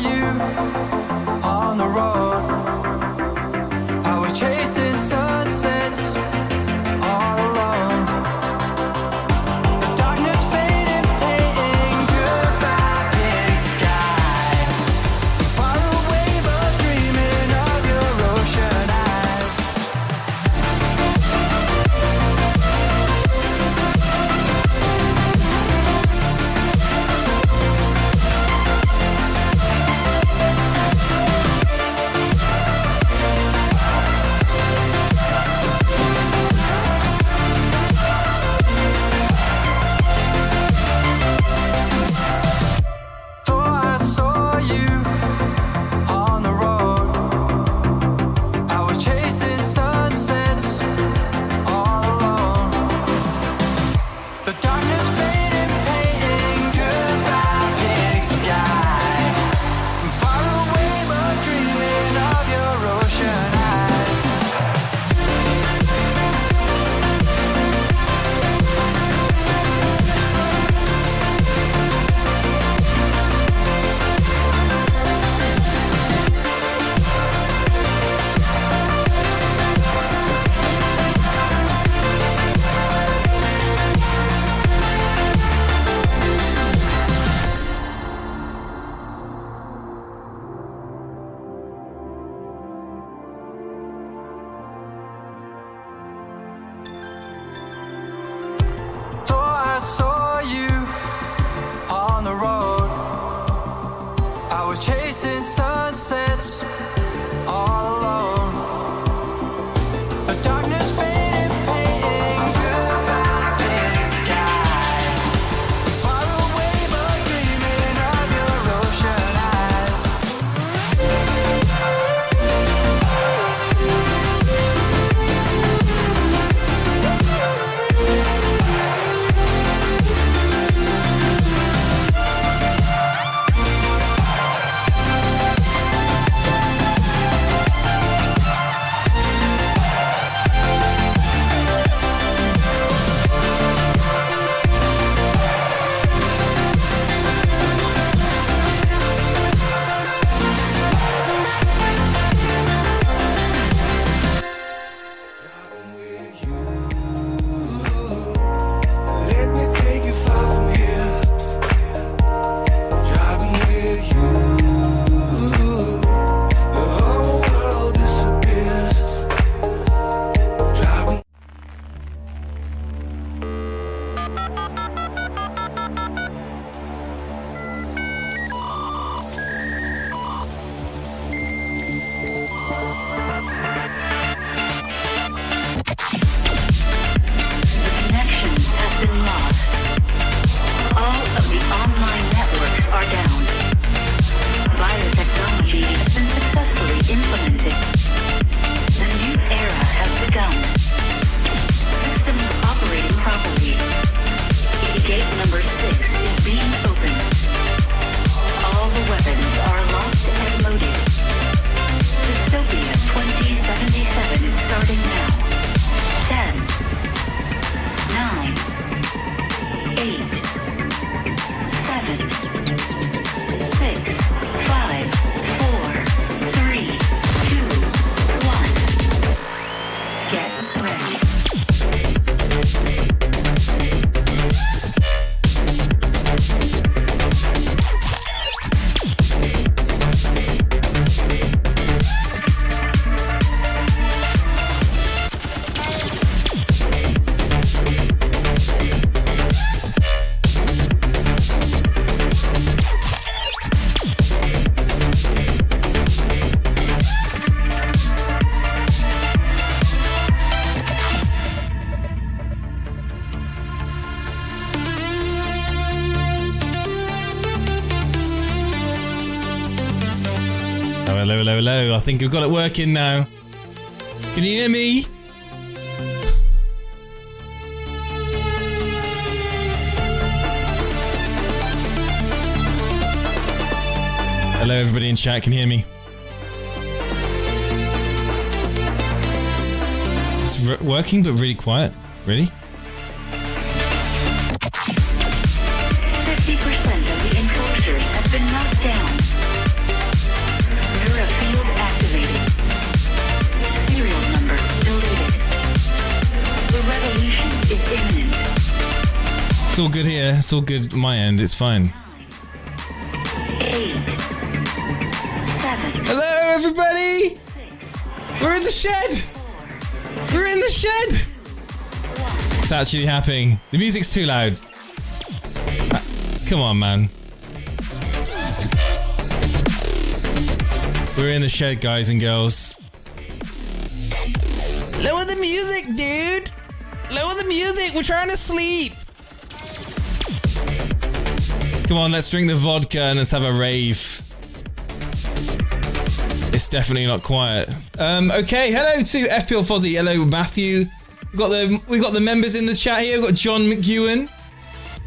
you on the road. I was chasing sunsets all alone. The darkness faded, painting goodbye big sky. Far away but dreaming of your ocean eyes. Thought I saw you on the road. I was chasing sunsets all alone. The darkness faded, painting goodbye big sky. Far away but dreaming of your ocean eyes. Thought I saw you on the road. I was chasing sunsets all alone. The darkness faded, painting goodbye big sky. Far away but dreaming of your ocean eyes. Let me take you far from here. Driving with you, the whole world disappears. Driving. The connection has been lost. All of the online networks are down. Biotechnology has been successfully implemented. The new era has begun. Systems operating properly. Gate number 6 is being opened. All the weapons are locked and loaded. Dystopia 2077 is starting now. 10, 9, 8, 7, 6, 5, 4, 3, 2, 1. Get ready. Hello, hello, hello. I think we've got it working now. Can you hear me? Hello, everybody in chat. Can you hear me? It's working, but really quiet. Really? 50% of the enforcers have been knocked down. It's all good here. It's all good on my end. It's fine. 8, 7, Hello, everybody. 6, We're in the shed. We're in the shed. It's actually happening. The music's too loud. Come on, man. We're in the shed, guys and girls. Lower the music, dude. Lower the music. We're trying to sleep. Come on, let's drink the vodka and let's have a rave. It's definitely not quiet. Okay, hello to FPL Fozzie. Hello, Matthew. We've got the members in the chat here. We've got John McEwen.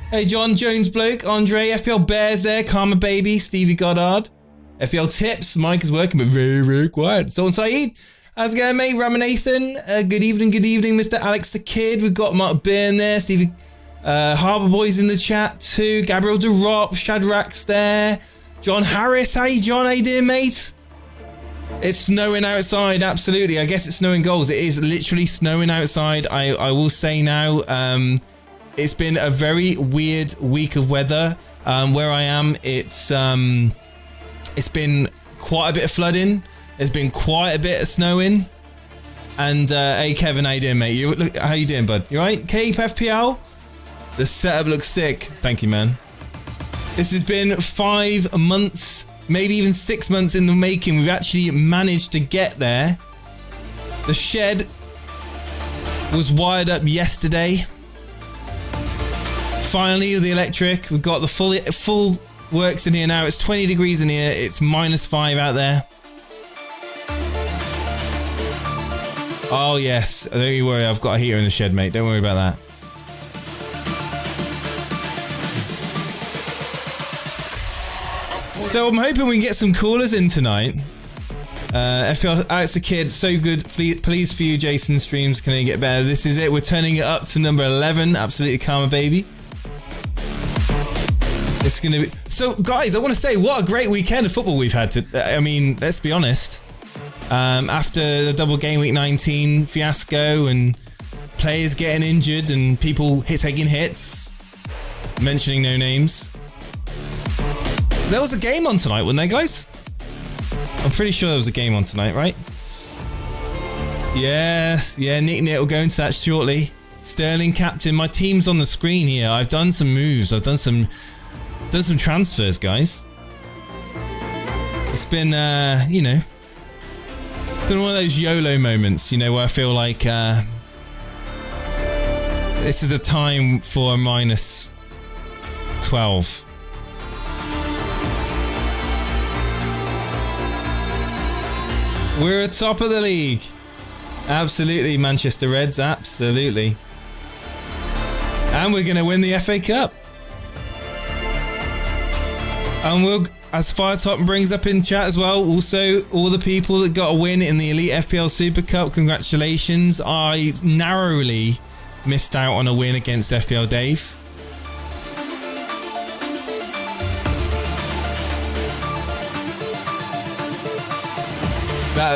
Hey, John Jones Bloke, Andre, FPL Bears there, Karma Baby, Stevie Goddard. FPL Tips, Mike is working, but very, very quiet. So on Saeed, how's it going, mate? Ramanathan, good evening, Mr. Alex the Kid. We've got Mark Byrne there, Stevie Harbour Boys in the chat too. Gabriel DeRop, Shadrack's there. John Harris, hey John, how you doing, mate? It's snowing outside, absolutely. I guess it's snowing goals. It is literally snowing outside. I will say now, it's been a very weird week of weather. Where I am, it's been quite a bit of flooding. There's been quite a bit of snowing. And hey Kevin, how you doing, mate? How you doing, bud? You alright? Cape FPL? The setup looks sick. Thank you, man. This has been 5 months, maybe even 6 months in the making. We've actually managed to get there. The shed was wired up yesterday. Finally, the electric. We've got the full works in here now. It's 20 degrees in here. It's -5 out there. Oh yes, don't you worry. I've got a heater in the shed, mate. Don't worry about that. So I'm hoping we can get some callers in tonight. FPL Alex the Kid, so good. Please for you, Jason streams. Can it get better? This is it. We're turning it up to number 11. Absolutely Karma Baby. It's gonna be so, guys. I want to say what a great weekend of football we've had. I mean, let's be honest. After the double game week 19 fiasco and players getting injured and people taking hits, mentioning no names. There was a game on tonight, wasn't there, guys? I'm pretty sure there was a game on tonight, right? Yeah, Nick will go into that shortly. Sterling captain. My team's on the screen here. I've done some moves. I've done some transfers, guys. It's been, you know, been one of those YOLO moments, you know, where I feel like this is a time for a -12. We're at top of the league. Absolutely, Manchester Reds, absolutely. And we're going to win the FA Cup. And we'll, as Firetop brings up in chat as well, also all the people that got a win in the Elite FPL Super Cup, congratulations. I narrowly missed out on a win against FPL Dave.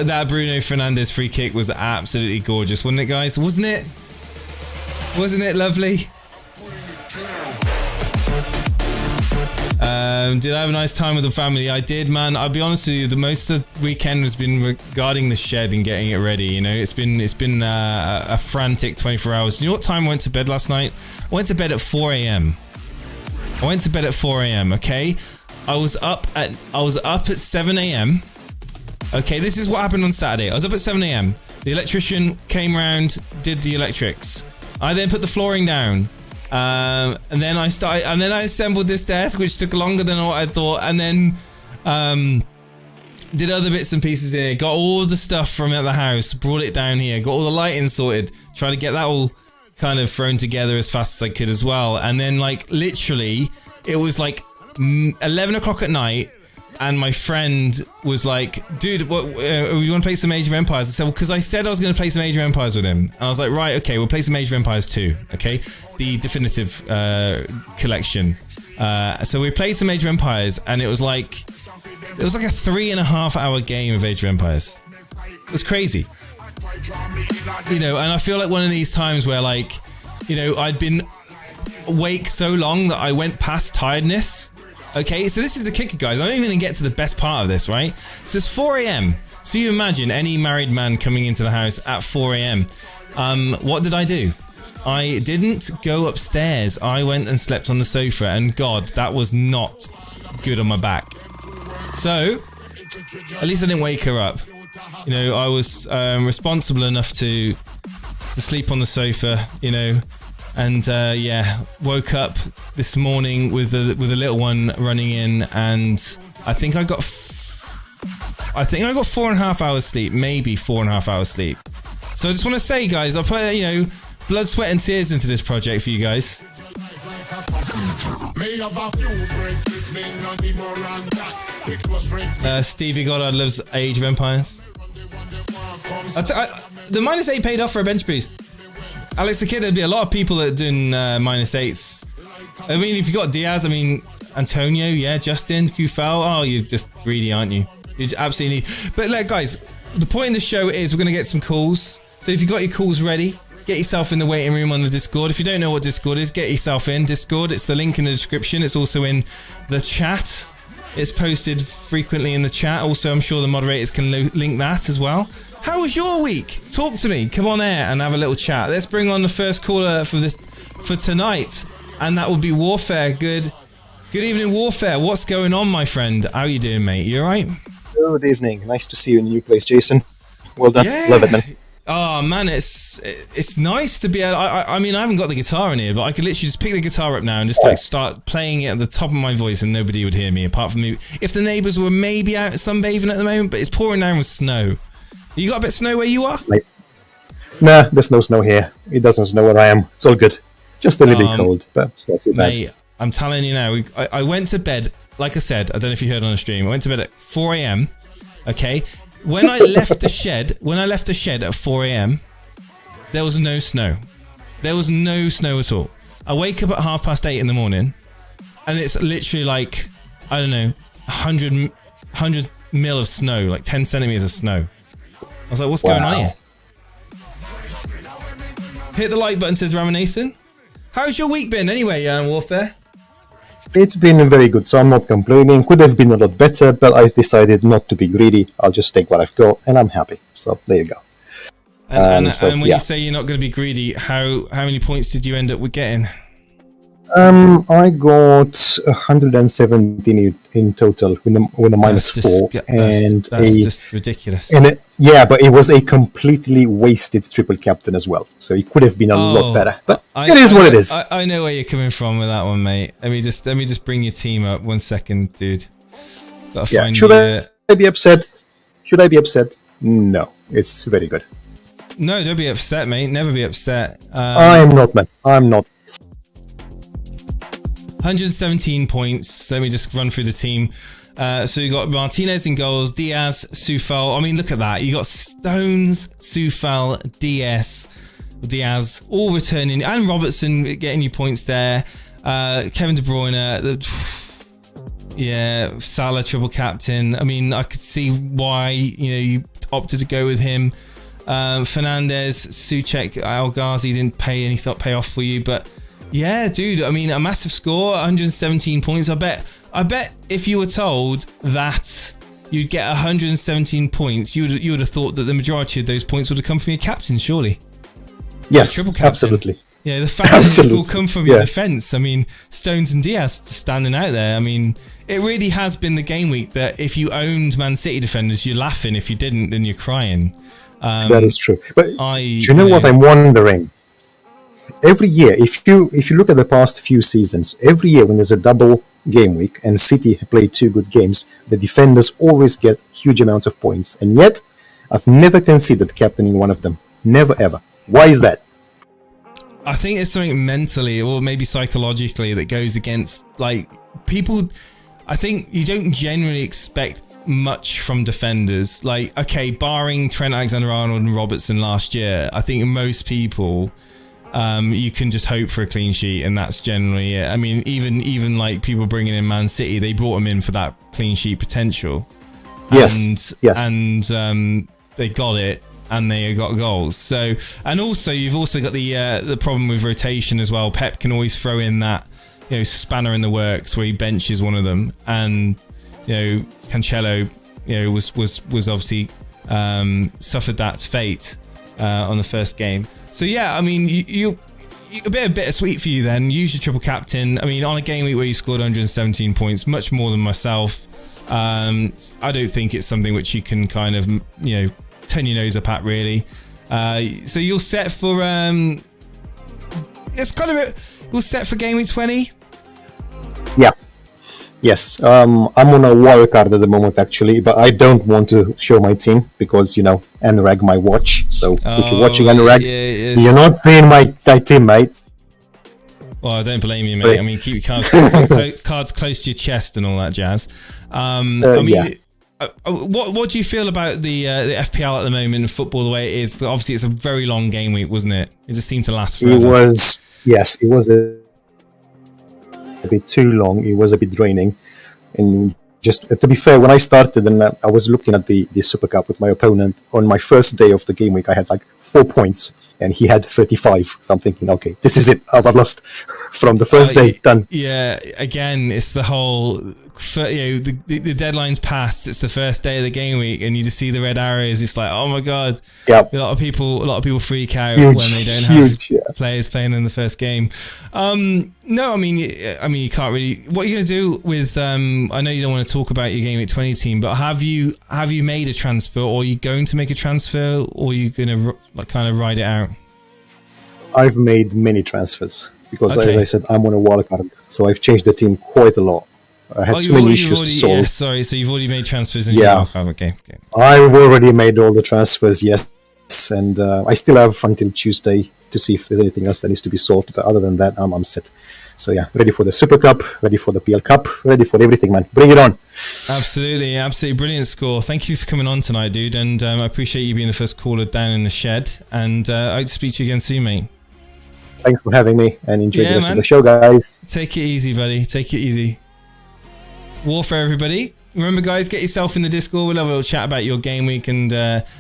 That Bruno Fernandes free kick was absolutely gorgeous, wasn't it, guys? Wasn't it? Wasn't it lovely? Did I have a nice time with the family? I did, man. I'll be honest with you. The most of the weekend has been regarding the shed and getting it ready. You know, it's been a frantic 24 hours. Do you know what time I went to bed last night? I went to bed at 4 a.m. I went to bed at 4 a.m. Okay, I was up at 7 a.m. Okay, this is what happened on Saturday. I was up at 7 a.m. The electrician came round, did the electrics. I then put the flooring down. And then I assembled this desk, which took longer than what I thought, and then did other bits and pieces here. Got all the stuff from the house, brought it down here, got all the lighting sorted, tried to get that all kind of thrown together as fast as I could as well. And then, like, literally, it was like 11 o'clock at night, and my friend was like, dude, what, you want to play some Age of Empires? I said, well, because I said I was going to play some Age of Empires with him. And I was like, right, okay, we'll play some Age of Empires 2, okay? The definitive collection. So we played some Age of Empires, and it was like a 3.5 hour game of Age of Empires. It was crazy. You know, and I feel like one of these times where, like, you know, I'd been awake so long that I went past tiredness. Okay, so this is the kicker, guys. I don't even get to the best part of this, right? So it's 4 a.m. So you imagine any married man coming into the house at 4 a.m. What did I do? I didn't go upstairs. I went and slept on the sofa, and God, that was not good on my back. So, at least I didn't wake her up. You know, I was responsible enough to sleep on the sofa, you know, and yeah, woke up this morning with a little one running in, and I think I got 4.5 hours sleep, maybe 4.5 hours sleep. So I just want to say, guys, I put, you know, blood, sweat and tears into this project for you guys. Stevie Goddard loves Age of Empires. The -8 paid off for a bench boost. Alex the Kid, there'd be a lot of people that are doing -8s. I mean, if you got Diaz, I mean, Antonio, yeah, Justin, Kufal, oh, you're just greedy, aren't you? You absolutely. But like, guys, the point in the show is we're going to get some calls. So if you've got your calls ready, get yourself in the waiting room on the Discord. If you don't know what Discord is, get yourself in Discord. It's the link in the description. It's also in the chat. It's posted frequently in the chat. Also, I'm sure the moderators can link that as well. How was your week? Talk to me. Come on air and have a little chat. Let's bring on the first caller for tonight, and that will be Warfare. Good evening, Warfare. What's going on, my friend? How you doing, mate? You all right? Good evening. Nice to see you in a new place, Jason. Well done. Yeah. Love it, man. Oh man, it's nice to be able. I mean, I haven't got the guitar in here, but I could literally just pick the guitar up now and just like start playing it at the top of my voice, and nobody would hear me apart from me. If the neighbours were maybe out sunbathing at the moment, but it's pouring down with snow. You got a bit of snow where you are? Nah, there's no snow here. It doesn't snow where I am. It's all good. Just a little bit cold, but it's not too bad. Mate, I'm telling you now. I went to bed, like I said. I don't know if you heard on the stream. I went to bed at 4 a.m. Okay. When I left the shed, at 4 a.m., there was no snow. There was no snow at all. I wake up at 8:30 in the morning, and it's literally like, I don't know, 100 mil of snow, like 10 centimeters of snow. I was like, what's going on here? Hit the like button, says Ramanathan. How's your week been anyway, Warfare? It's been very good, so I'm not complaining. Could have been a lot better, but I decided not to be greedy. I'll just take what I've got, and I'm happy. So there you go. And when you say you're not going to be greedy, how many points did you end up with getting? I got 117 in total with a -4, and that's just ridiculous. And but it was a completely wasted triple captain as well, so it could have been a lot better. But it is what it is. I know where you're coming from with that one, mate. Let me just bring your team up 1 second, dude. Should I be upset? Should I be upset? No, it's very good. No, don't be upset, mate. Never be upset. I'm not, man. I'm not. 117 points. Let me just run through the team. So you got Martinez in goals, Diaz, Soufal. I mean, look at that. You got Stones, Soufal, Diaz, all returning, and Robertson getting you points there. Kevin De Bruyne, yeah, Salah triple captain. I mean, I could see why you opted to go with him. Fernandez, Souček, El Ghazi didn't pay off for you, but. Yeah, dude. I mean, a massive score, 117 points. I bet if you were told that you'd get 117 points, you would have thought that the majority of those points would have come from your captain, surely. Yes, triple captain. Absolutely. Yeah, the fact that it will come from your defense. I mean, Stones and Diaz standing out there. I mean, it really has been the game week that if you owned Man City defenders, you're laughing. If you didn't, then you're crying. That is true. But do you know what I'm wondering? Every year, if you look at the past few seasons, every year when there's a double game week and City play 2 good games, the defenders always get huge amounts of points. And yet, I've never considered captaining one of them. Never, ever. Why is that? I think it's something mentally or maybe psychologically that goes against, like, people. I think you don't generally expect much from defenders. Like, okay, barring Trent Alexander-Arnold and Robertson last year, I think most people... you can just hope for a clean sheet, and that's generally it. I mean, even like people bringing in Man City, they brought him in for that clean sheet potential. Yes. And they got it. and they got goals. So, and also you've also got the problem with rotation as well. Pep can always throw in that, you know, spanner in the works where he benches one of them, and you know, Cancelo, you know, was obviously suffered that fate on the first game. So yeah, I mean, you a bit bittersweet for you then. Use your triple captain. I mean, on a game week where you scored 117 points, much more than myself. I don't think it's something which you can kind of, you know, turn your nose up at really. So you're set for it's kind of you're set for game week 20. Yeah. Yes. I'm on a wild card at the moment actually, but I don't want to show my team because, you know, Anurag my watch. So if you're watching Anurag, you're not seeing my team, mate. Well, I don't blame you, mate. I mean, keep your cards close to your chest and all that jazz. I mean, yeah. What do you feel about the FPL at the moment, football the way it is? Obviously, it's a very long game week, wasn't it? It just seemed to last forever. It was a bit too long. It was a bit draining. And just to be fair, when I started and I was looking at the Super Cup with my opponent, on my first day of the game week, I had like 4 points. And he had 35. So I'm thinking, okay, this is it. I've lost from the first day. Done. Yeah, again, it's the whole, you know, the deadline's passed. It's the first day of the game week, and you just see the red arrows. It's like, oh my god. Yeah. A lot of people freak out when they don't have players playing in the first game. No, I mean, you can't really. What are you gonna do with? I know you don't want to talk about your game week 20 team, but have you made a transfer, or are you going to make a transfer, or are you gonna like kind of ride it out? I've made many transfers because, as I said, I'm on a wild card, so I've changed the team quite a lot. I had too many issues to solve. Yeah, sorry, so you've already made transfers in your wild card. Okay. I've already made all the transfers, yes, and I still have until Tuesday to see if there's anything else that needs to be solved. But other than that, I'm set. So yeah, ready for the Super Cup, ready for the PL Cup, ready for everything, man. Bring it on. Absolutely brilliant score. Thank you for coming on tonight, dude, and I appreciate you being the first caller down in the shed. And I hope to speak to you again soon, mate. Thanks for having me, and enjoy the rest of the show, guys. Take it easy, buddy. Take it easy. Warfare, everybody. Remember, guys, get yourself in the Discord. We'll have a little chat about your game week and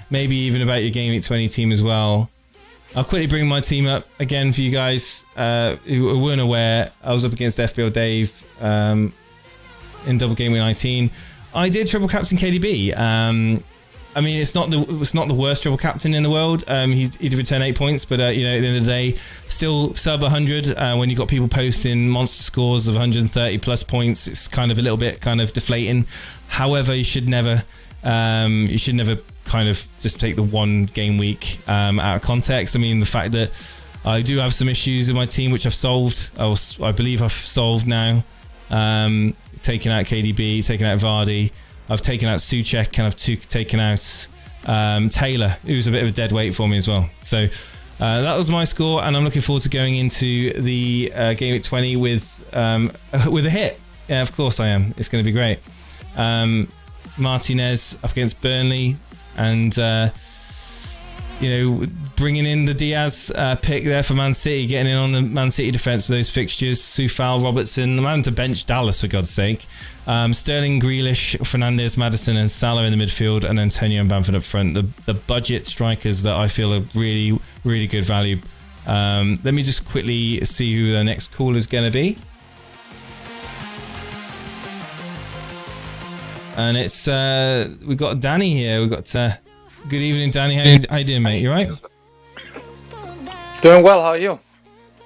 maybe even about your game week 20 team as well. I'll quickly bring my team up again for you guys who weren't aware. I was up against FPL Dave in double game week 19. I did triple captain KDB. I mean, it's not the worst triple captain in the world. He'd return 8 points, but you know, at the end of the day, still sub 100. When you've got people posting monster scores of 130 plus points, it's kind of a little bit kind of deflating. However, you should never kind of just take the one game week out of context. I mean, the fact that I do have some issues in my team which I've solved. I believe I've solved now. Taking out KDB, taking out Vardy. I've taken out Souček, and I've taken out Taylor, who's a bit of a dead weight for me as well. So that was my score, and I'm looking forward to going into the game week 20 with a hit. Yeah, of course I am. It's going to be great. Martinez up against Burnley, and you know, bringing in the Diaz pick there for Man City, getting in on the Man City defence for those fixtures. Soufal, Robertson, I'm having to bench Dallas for God's sake. Sterling, Grealish, Fernandes, Maddison and Salah in the midfield, and Antonio and Bamford up front. The budget strikers that I feel are really, really good value. Let me just quickly see who the next caller is going to be. And it's we've got Danny here. We've got good evening, Danny. How you doing, mate? You right? Doing well. How are you?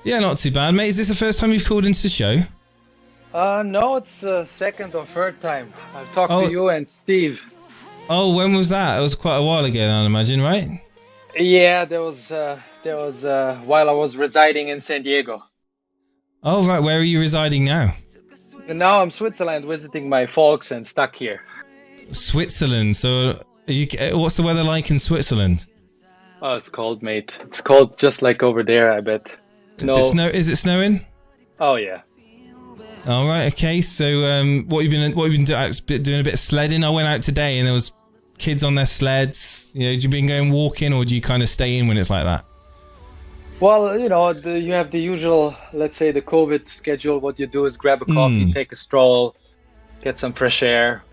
Yeah, not too bad, mate. Is this the first time you've called into the show? No, it's second or third time. I've talked to you and Steve. Oh, when was that? It was quite a while ago, I imagine, right? Yeah, there was while I was residing in San Diego. Oh, right. Where are you residing now? And now I'm Switzerland visiting my folks and stuck here. Switzerland. So, what's the weather like in Switzerland? Oh, it's cold, mate. It's cold just like over there, I bet. Is it snowing? Oh yeah. All right. Okay. So, what have you been doing? A bit of sledding. I went out today, and there was kids on their sleds. You know, have you been going walking, or do you kind of stay in when it's like that? Well, you know, you have the usual, let's say, the COVID schedule. What you do is grab a coffee, take a stroll, get some fresh air,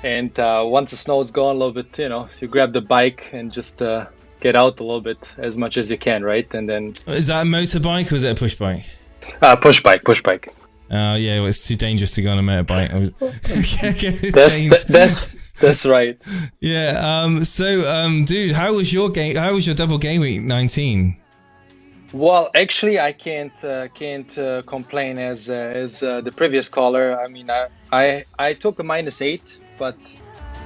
And once the snow's gone a little bit, you grab the bike and just get out a little bit as much as you can, right? And then is that a motorbike or is it a push bike? Push bike. Oh yeah, well, it's too dangerous to go on a motorbike. That's right. Yeah. So, dude, how was your game? How was your double game week 19? Well, actually, I can't complain as the previous caller. I mean, I took a -8, but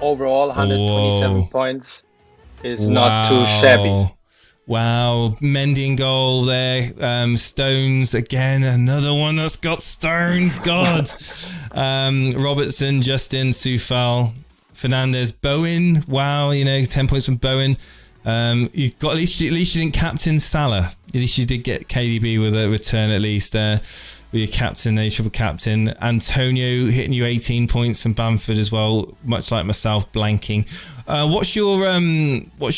overall 127 points is not too shabby. Wow, Mendy in goal there. Stones again, another one that's got stones. God. Robertson, Justin, Sufal, Fernandez, Bowen. Wow, 10 points from Bowen. You got at least you didn't captain Salah. At least you did get KDB with a return at least. With your captain, there, triple captain. Antonio hitting you 18 points and Bamford as well, much like myself, blanking. What's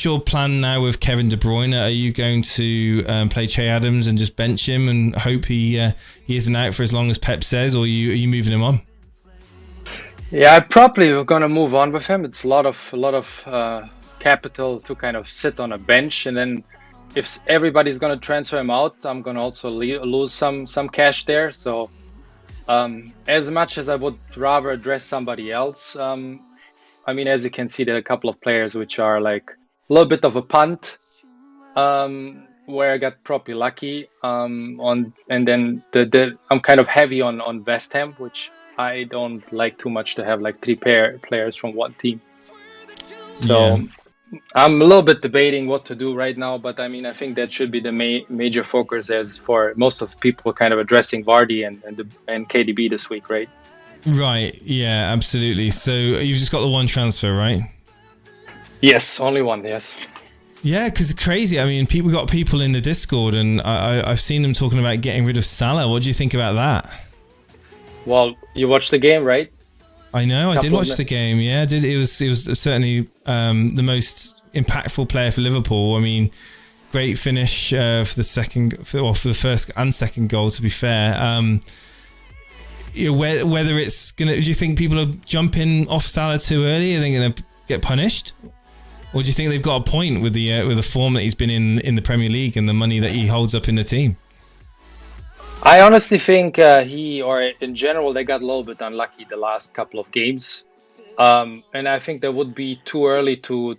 your plan now with Kevin De Bruyne? Are you going to play Che Adams and just bench him and hope he isn't out for as long as Pep says, or are you moving him on? Yeah, I probably gonna move on with him. It's a lot of capital to kind of sit on a bench, and then if everybody's gonna transfer him out, I'm gonna also lose some cash there. So as much as I would rather address somebody else, I mean, as you can see, there are a couple of players which are like a little bit of a punt, where I got probably lucky and then I'm kind of heavy on West Ham, which I don't like too much to have like 3 players from one team. So yeah. I'm a little bit debating what to do right now, but I mean, I think that should be the major focus as for most of people kind of addressing Vardy and KDB this week, right? Right, yeah, absolutely. So you've just got the one transfer, right? Yes, only one, yes. Yeah, because it's crazy. I mean, we got people in the Discord, and I've seen them talking about getting rid of Salah. What do you think about that? Well, you watched the game, right? I know, I did watch the game. Yeah, I did. It was certainly the most impactful player for Liverpool. I mean, great finish for the first and second goal. To be fair, whether it's gonna, do you think people are jumping off Salah too early? Are they going to get punished, or do you think they've got a point with the form that he's been in the Premier League and the money that he holds up in the team? I honestly think in general, they got a little bit unlucky the last couple of games. And I think that would be too early to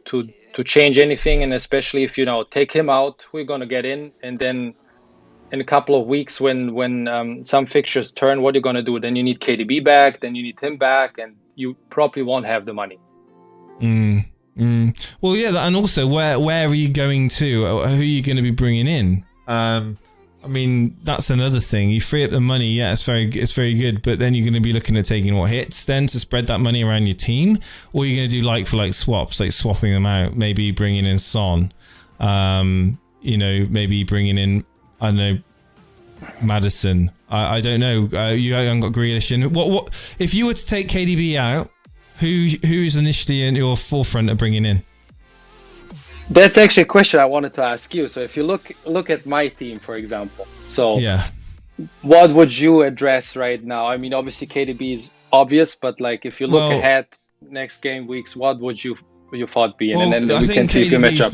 change anything. And especially if, take him out, we're going to get in. And then in a couple of weeks when some fixtures turn, what are you going to do? Then you need KDB back, then you need him back, and you probably won't have the money. Well, yeah, and also, where are you going to? Who are you going to be bringing in? I mean, that's another thing. You free up the money, yeah, it's very good, but then you're going to be looking at taking hits then to spread that money around your team, or you're going to do like for like swaps, like swapping them out, maybe bringing in Son, maybe bringing in, I don't know, Maddison. I don't know. You haven't got Grealish in. What if you were to take KDB out? Who's initially in your forefront of bringing in? That's actually a question I wanted to ask you. So if you look at my team, for example, so yeah, what would you address right now? I mean, obviously KDB is obvious, but like if you look ahead next game weeks, what would you thought be in? And then we can see if you match up.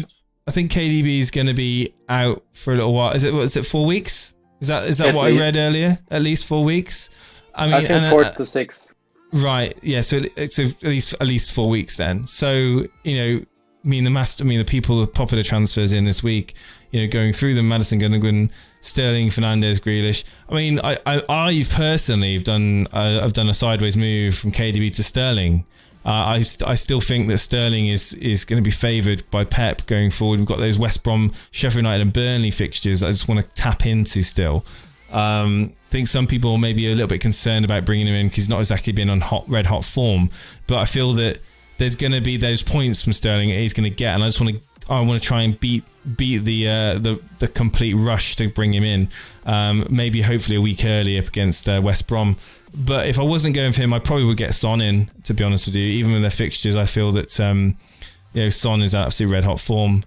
I think KDB is going to be out for a little while. Is it 4 weeks? Is that what I read earlier? At least 4 weeks. I mean, I think 4 to 6. Right. Yeah. So at least 4 weeks then. So the people with popular transfers in this week, going through them: Maddison, Gundogan, Sterling, Fernandez, Grealish. I mean, I personally have done a sideways move from KDB to Sterling. I still think that Sterling is going to be favoured by Pep going forward. We've got those West Brom, Sheffield United and Burnley fixtures I just want to tap into still. I think some people may be a little bit concerned about bringing him in because he's not exactly been on red hot form, but I feel that there's going to be those points from Sterling that he's going to get, and I want to try and beat the complete rush to bring him in. Maybe hopefully a week early up against West Brom. But if I wasn't going for him, I probably would get Son in. To be honest with you, even with their fixtures, I feel that Son is absolutely red hot form.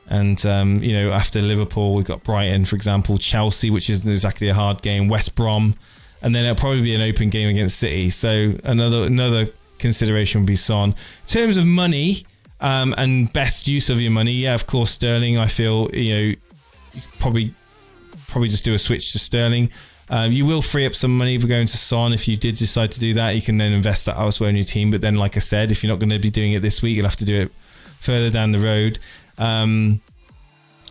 And after Liverpool, we've got Brighton, for example, Chelsea, which isn't exactly a hard game, West Brom, and then it'll probably be an open game against City. So another consideration would be Son. In terms of money and best use of your money, yeah, of course, Sterling. I feel you probably just do a switch to Sterling. You will free up some money for going to Son. If you did decide to do that, you can then invest that elsewhere in your team. But then, like I said, if you're not going to be doing it this week, you'll have to do it further down the road.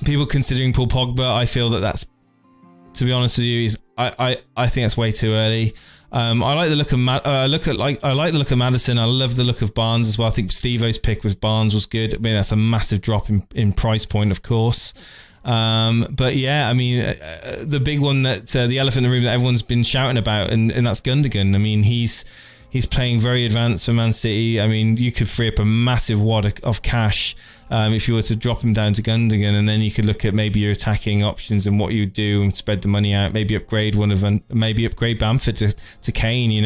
People considering Paul Pogba, I feel that's, to be honest with you, I think that's way too early. I like the look of I like the look of Maddison. I love the look of Barnes as well. I think Steve-O's pick with Barnes was good. I mean, that's a massive drop in price point, of course. But yeah, I mean, the big one that the elephant in the room that everyone's been shouting about, and that's Gundogan. I mean, he's playing very advanced for Man City. I mean, you could free up a massive wad of cash if you were to drop him down to Gundogan, and then you could look at maybe your attacking options and what you would do and spread the money out. Maybe upgrade upgrade Bamford to Kane.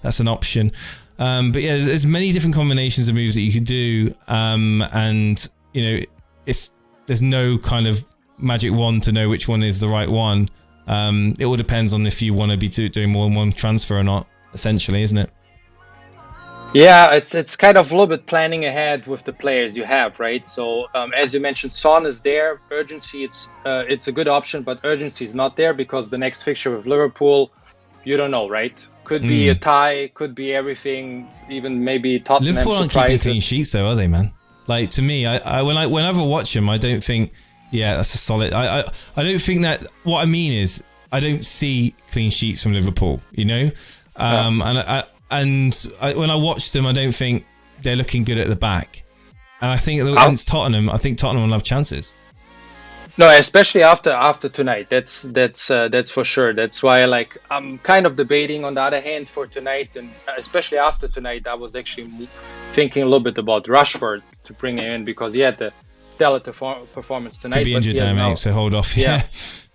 That's an option. But yeah, there's many different combinations of moves that you could do, and there's no kind of magic wand to know which one is the right one. It all depends on if you want to be doing more than one transfer or not, essentially, isn't it? Yeah, it's kind of a little bit planning ahead with the players you have, right? So as you mentioned, Son is there. Urgency, it's a good option, but urgency is not there because the next fixture with Liverpool, you don't know, right? Could be a tie, could be everything, even maybe Tottenham. Liverpool aren't keeping clean sheets though, are they, man? Like, to me, whenever I watch them, I don't think, yeah, that's a solid. I don't think that. What I mean is, I don't see clean sheets from Liverpool. When I watch them, I don't think they're looking good at the back. And I think against Tottenham, will have chances. No, especially after tonight. That's for sure. That's why I'm kind of debating. On the other hand, for tonight, and especially after tonight, I was actually thinking a little bit about Rashford to bring him in because he had the stellar performance tonight. Could be injured now, mate, so hold off. Yeah,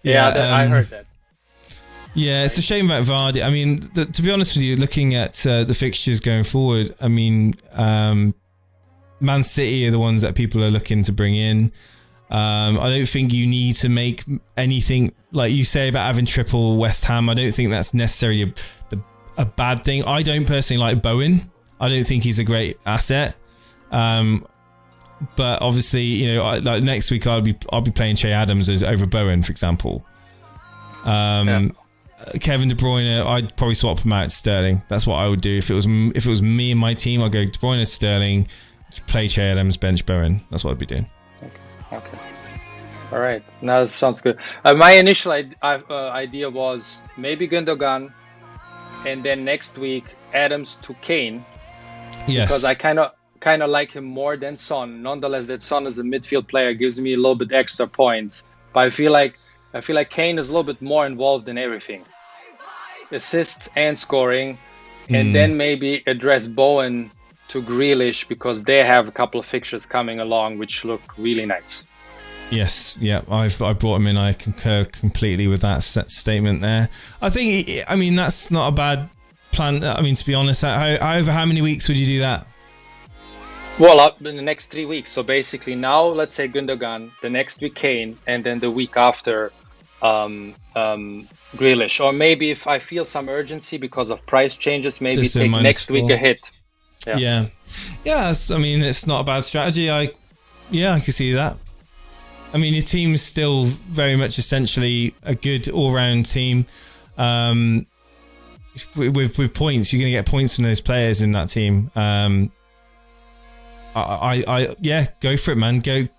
I heard that. Yeah, it's a shame about Vardy. I mean, to be honest with you, looking at the fixtures going forward, I mean, Man City are the ones that people are looking to bring in. I don't think you need to make anything, like you say about having triple West Ham. I don't think that's necessarily a bad thing. I don't personally like Bowen. I don't think he's a great asset. But obviously, like next week I'll be playing Che Adams over Bowen, for example. Kevin De Bruyne, I'd probably swap him out to Sterling. That's what I would do if it was me and my team. I'd go De Bruyne, Sterling, play Che Adams, bench Bowen. That's what I'd be doing. Okay. All right. Now that sounds good. My initial idea was maybe Gundogan, and then next week Adams to Kane. Yes. Because I kind of like him more than Son. Nonetheless, that Son as a midfield player gives me a little bit extra points. But I feel like Kane is a little bit more involved in everything, assists and scoring, and then maybe address Bowen to Grealish because they have a couple of fixtures coming along which look really nice. Yes, yeah, I brought him in. I concur completely with that statement there. I mean, that's not a bad plan. I mean, to be honest, over how many weeks would you do that? Well, in the next 3 weeks. So basically now, let's say Gundogan, the next week Kane, and then the week after Grealish. Or maybe if I feel some urgency because of price changes, maybe take next week a hit. Yeah. I mean, it's not a bad strategy. I can see that. I mean, your team is still very much essentially a good all-round team. With points, you're going to get points from those players in that team. Go for it, man. Go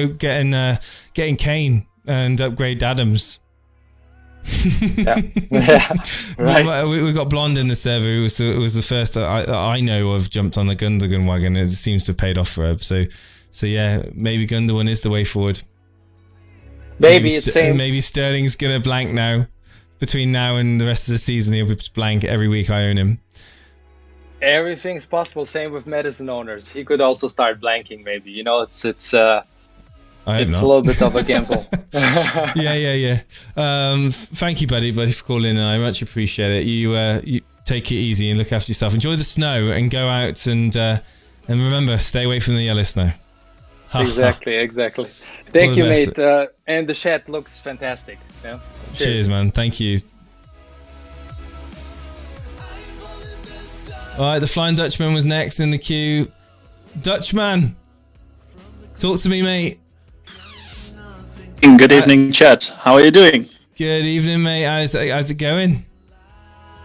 getting Kane and upgrade Adams. Right. We got Blonde in the server. It was the first I know of jumped on the Gundogan wagon. It seems to have paid off for her. So yeah, maybe Gundogan is the way forward. Maybe Sterling's gonna blank now. Between now and the rest of the season, he'll be blank every week I own him. Everything's possible. Same with Madison owners. He could also start blanking. Maybe it's a little bit of a gamble. Yeah. Thank you, buddy, for calling in. I much appreciate it. You take it easy and look after yourself. Enjoy the snow and go out and remember, stay away from the yellow snow. Exactly. Thank you, mate. And the chat looks fantastic. Yeah. Cheers, man. Thank you. All right, the Flying Dutchman was next in the queue. Dutchman, talk to me, mate. Good evening, chat. How are you doing? Good evening, mate. How's it going?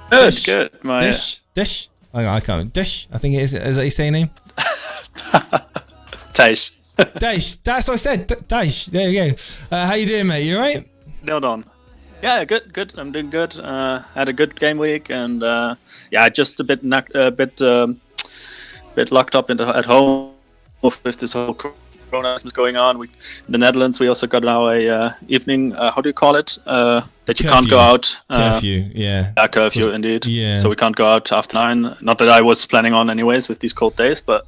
Good, Dish. good. Dish. I can't. Dish. I think it is. Is that your saying name? Thijs. Dish. That's what I said. Dish. There you go. How you doing, mate? You alright? Nailed on. Yeah, good. I'm doing good. Had a good game week, and just a bit locked up at home with this whole Corona going on. In the Netherlands, we also got now a evening. How do you call it? That you Curfew. can't go out. Curfew. Yeah. Yeah, curfew indeed. Yeah. So we can't go out after 9. Not that I was planning on, anyways, with these cold days, but.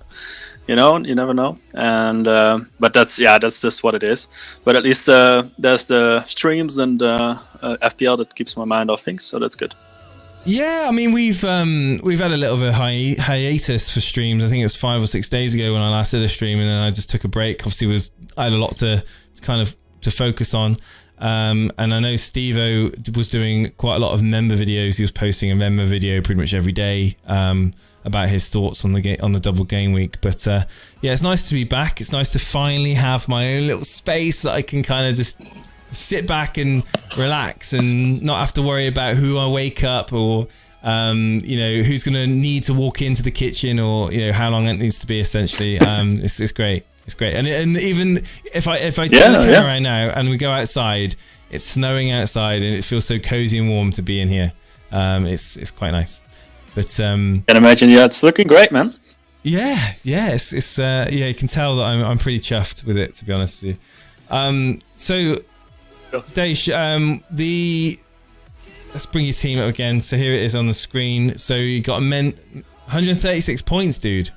You never know, and but that's just what it is. But at least there's the streams and FPL that keeps my mind off things, so that's good. Yeah, I mean we've had a little bit of a hiatus for streams. I think it was 5 or 6 days ago when I last did a stream, and then I just took a break. Obviously, I had a lot to focus on. And I know Steve-O was doing quite a lot of member videos. He was posting a member video pretty much every day about his thoughts on the double game week. But yeah, it's nice to be back. It's nice to finally have my own little space that I can kind of just sit back and relax and not have to worry about who I wake up or who's going to need to walk into the kitchen or how long it needs to be. Essentially, it's great. It's great, and even if I turn the camera right now and we go outside, it's snowing outside, and it feels so cozy and warm to be in here. It's quite nice. But can imagine, it's looking great, man. Yeah, it's you can tell that I'm pretty chuffed with it, to be honest with you. So, Daesh, let's bring your team up again. So here it is on the screen. So you got 136 points, dude.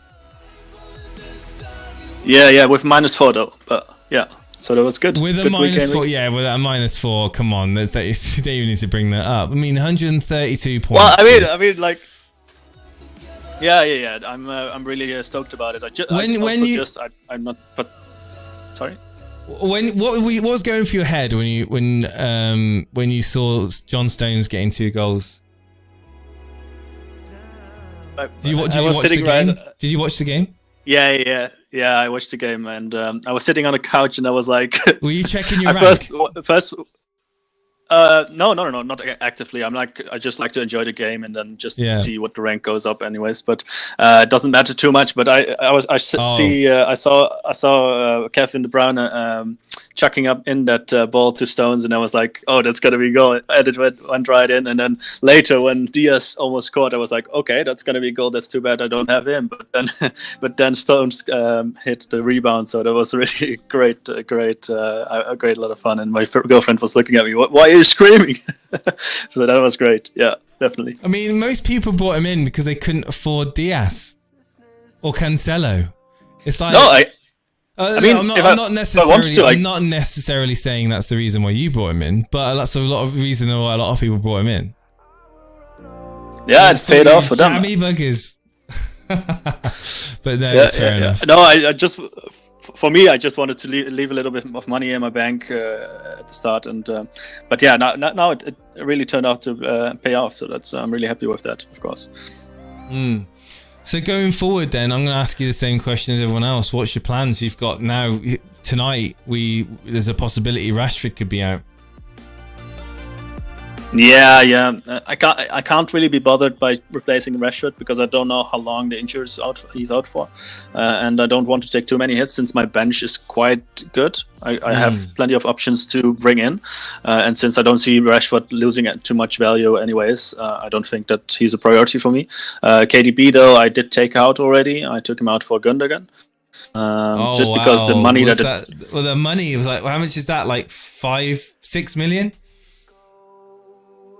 Yeah, with -4 though, but yeah, so that was good. With a -4, yeah, with a -4, come on, you don't even need to bring that up. I mean, 132 points. Well, I mean, like, yeah. I'm really stoked about it. I'm not. But sorry. What was going through your head when you saw John Stones getting 2 goals? Did you watch the game? Did you watch the game? Yeah, I watched the game, and I was sitting on a couch, and I was like, were you checking your rank? No, not actively. I just like to enjoy the game and then just see what the rank goes up, anyways. But it doesn't matter too much. But I saw Kevin De Bruyne chucking up in that ball to Stones, and I was like, oh, that's gonna be a goal. And it went right in. And then later, when Diaz almost scored, I was like, okay, that's gonna be a goal. That's too bad I don't have him. But then Stones hit the rebound, so that was really a great lot of fun. And my girlfriend was looking at me, why are you screaming? So that was great. Yeah, definitely. I mean, most people brought him in because they couldn't afford Diaz or Cancelo. It's like I'm not necessarily saying that's the reason why you brought him in, but that's a lot of reason why a lot of people brought him in. Yeah, it paid off for them. Sammy buggers. But no, it's fair enough. No, I just. For me, I just wanted to leave a little bit of money in my bank at the start, and but yeah, now it really turned out to pay off. So I'm really happy with that, of course. So going forward, then I'm going to ask you the same question as everyone else. What's your plans? You've got now tonight. There's a possibility Rashford could be out. Yeah. I can't really be bothered by replacing Rashford because I don't know how long the injury he's out for, and I don't want to take too many hits since my bench is quite good. I have plenty of options to bring in, and since I don't see Rashford losing too much value anyways, I don't think that he's a priority for me. KDB though, I did take out already. I took him out for Gundogan. Because the money the money was like, how much is that? Like 5-6 million?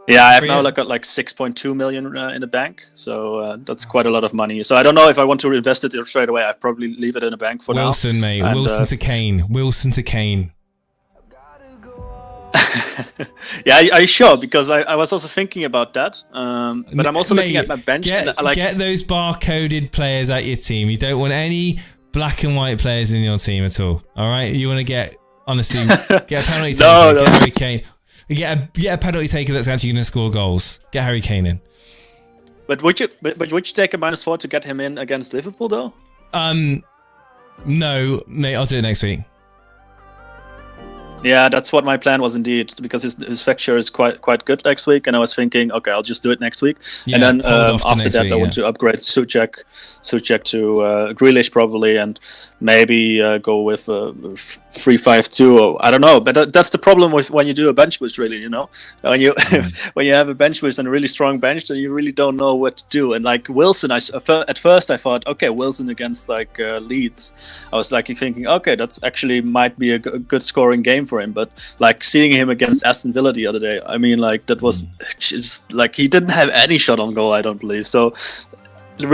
Yeah, I have now got like 6.2 million in the bank, so that's quite a lot of money. So I don't know if I want to invest it straight away. I'd probably leave it in a bank for Wilson, now. Mate. Wilson to Kane. Wilson to Kane. Yeah, are you sure? Because I was also thinking about that. But I'm also looking at my bench. Get those bar-coded players out your team. You don't want any black and white players in your team at all. All right? You want to get a penalty taker, get Harry Kane. Get a penalty taker that's actually going to score goals. Get Harry Kane in. But would you take a -4 to get him in against Liverpool though? No, mate, I'll do it next week. Yeah, that's what my plan was indeed, because his fixture is quite good next week, and I was thinking, okay, I'll just do it next week, and then after that I want to upgrade Souček to Grealish probably, and maybe go with 3-5-2, or I don't know. But that's the problem with when you do a bench boost, really. You know, when you when you have a bench boost and a really strong bench, then you really don't know what to do. And like Wilson, at first I thought, okay, Wilson against like Leeds, I was like thinking, okay, that's actually might be a good scoring game for him. But like seeing him against Aston Villa the other day, I mean, like that was just like he didn't have any shot on goal, I don't believe. So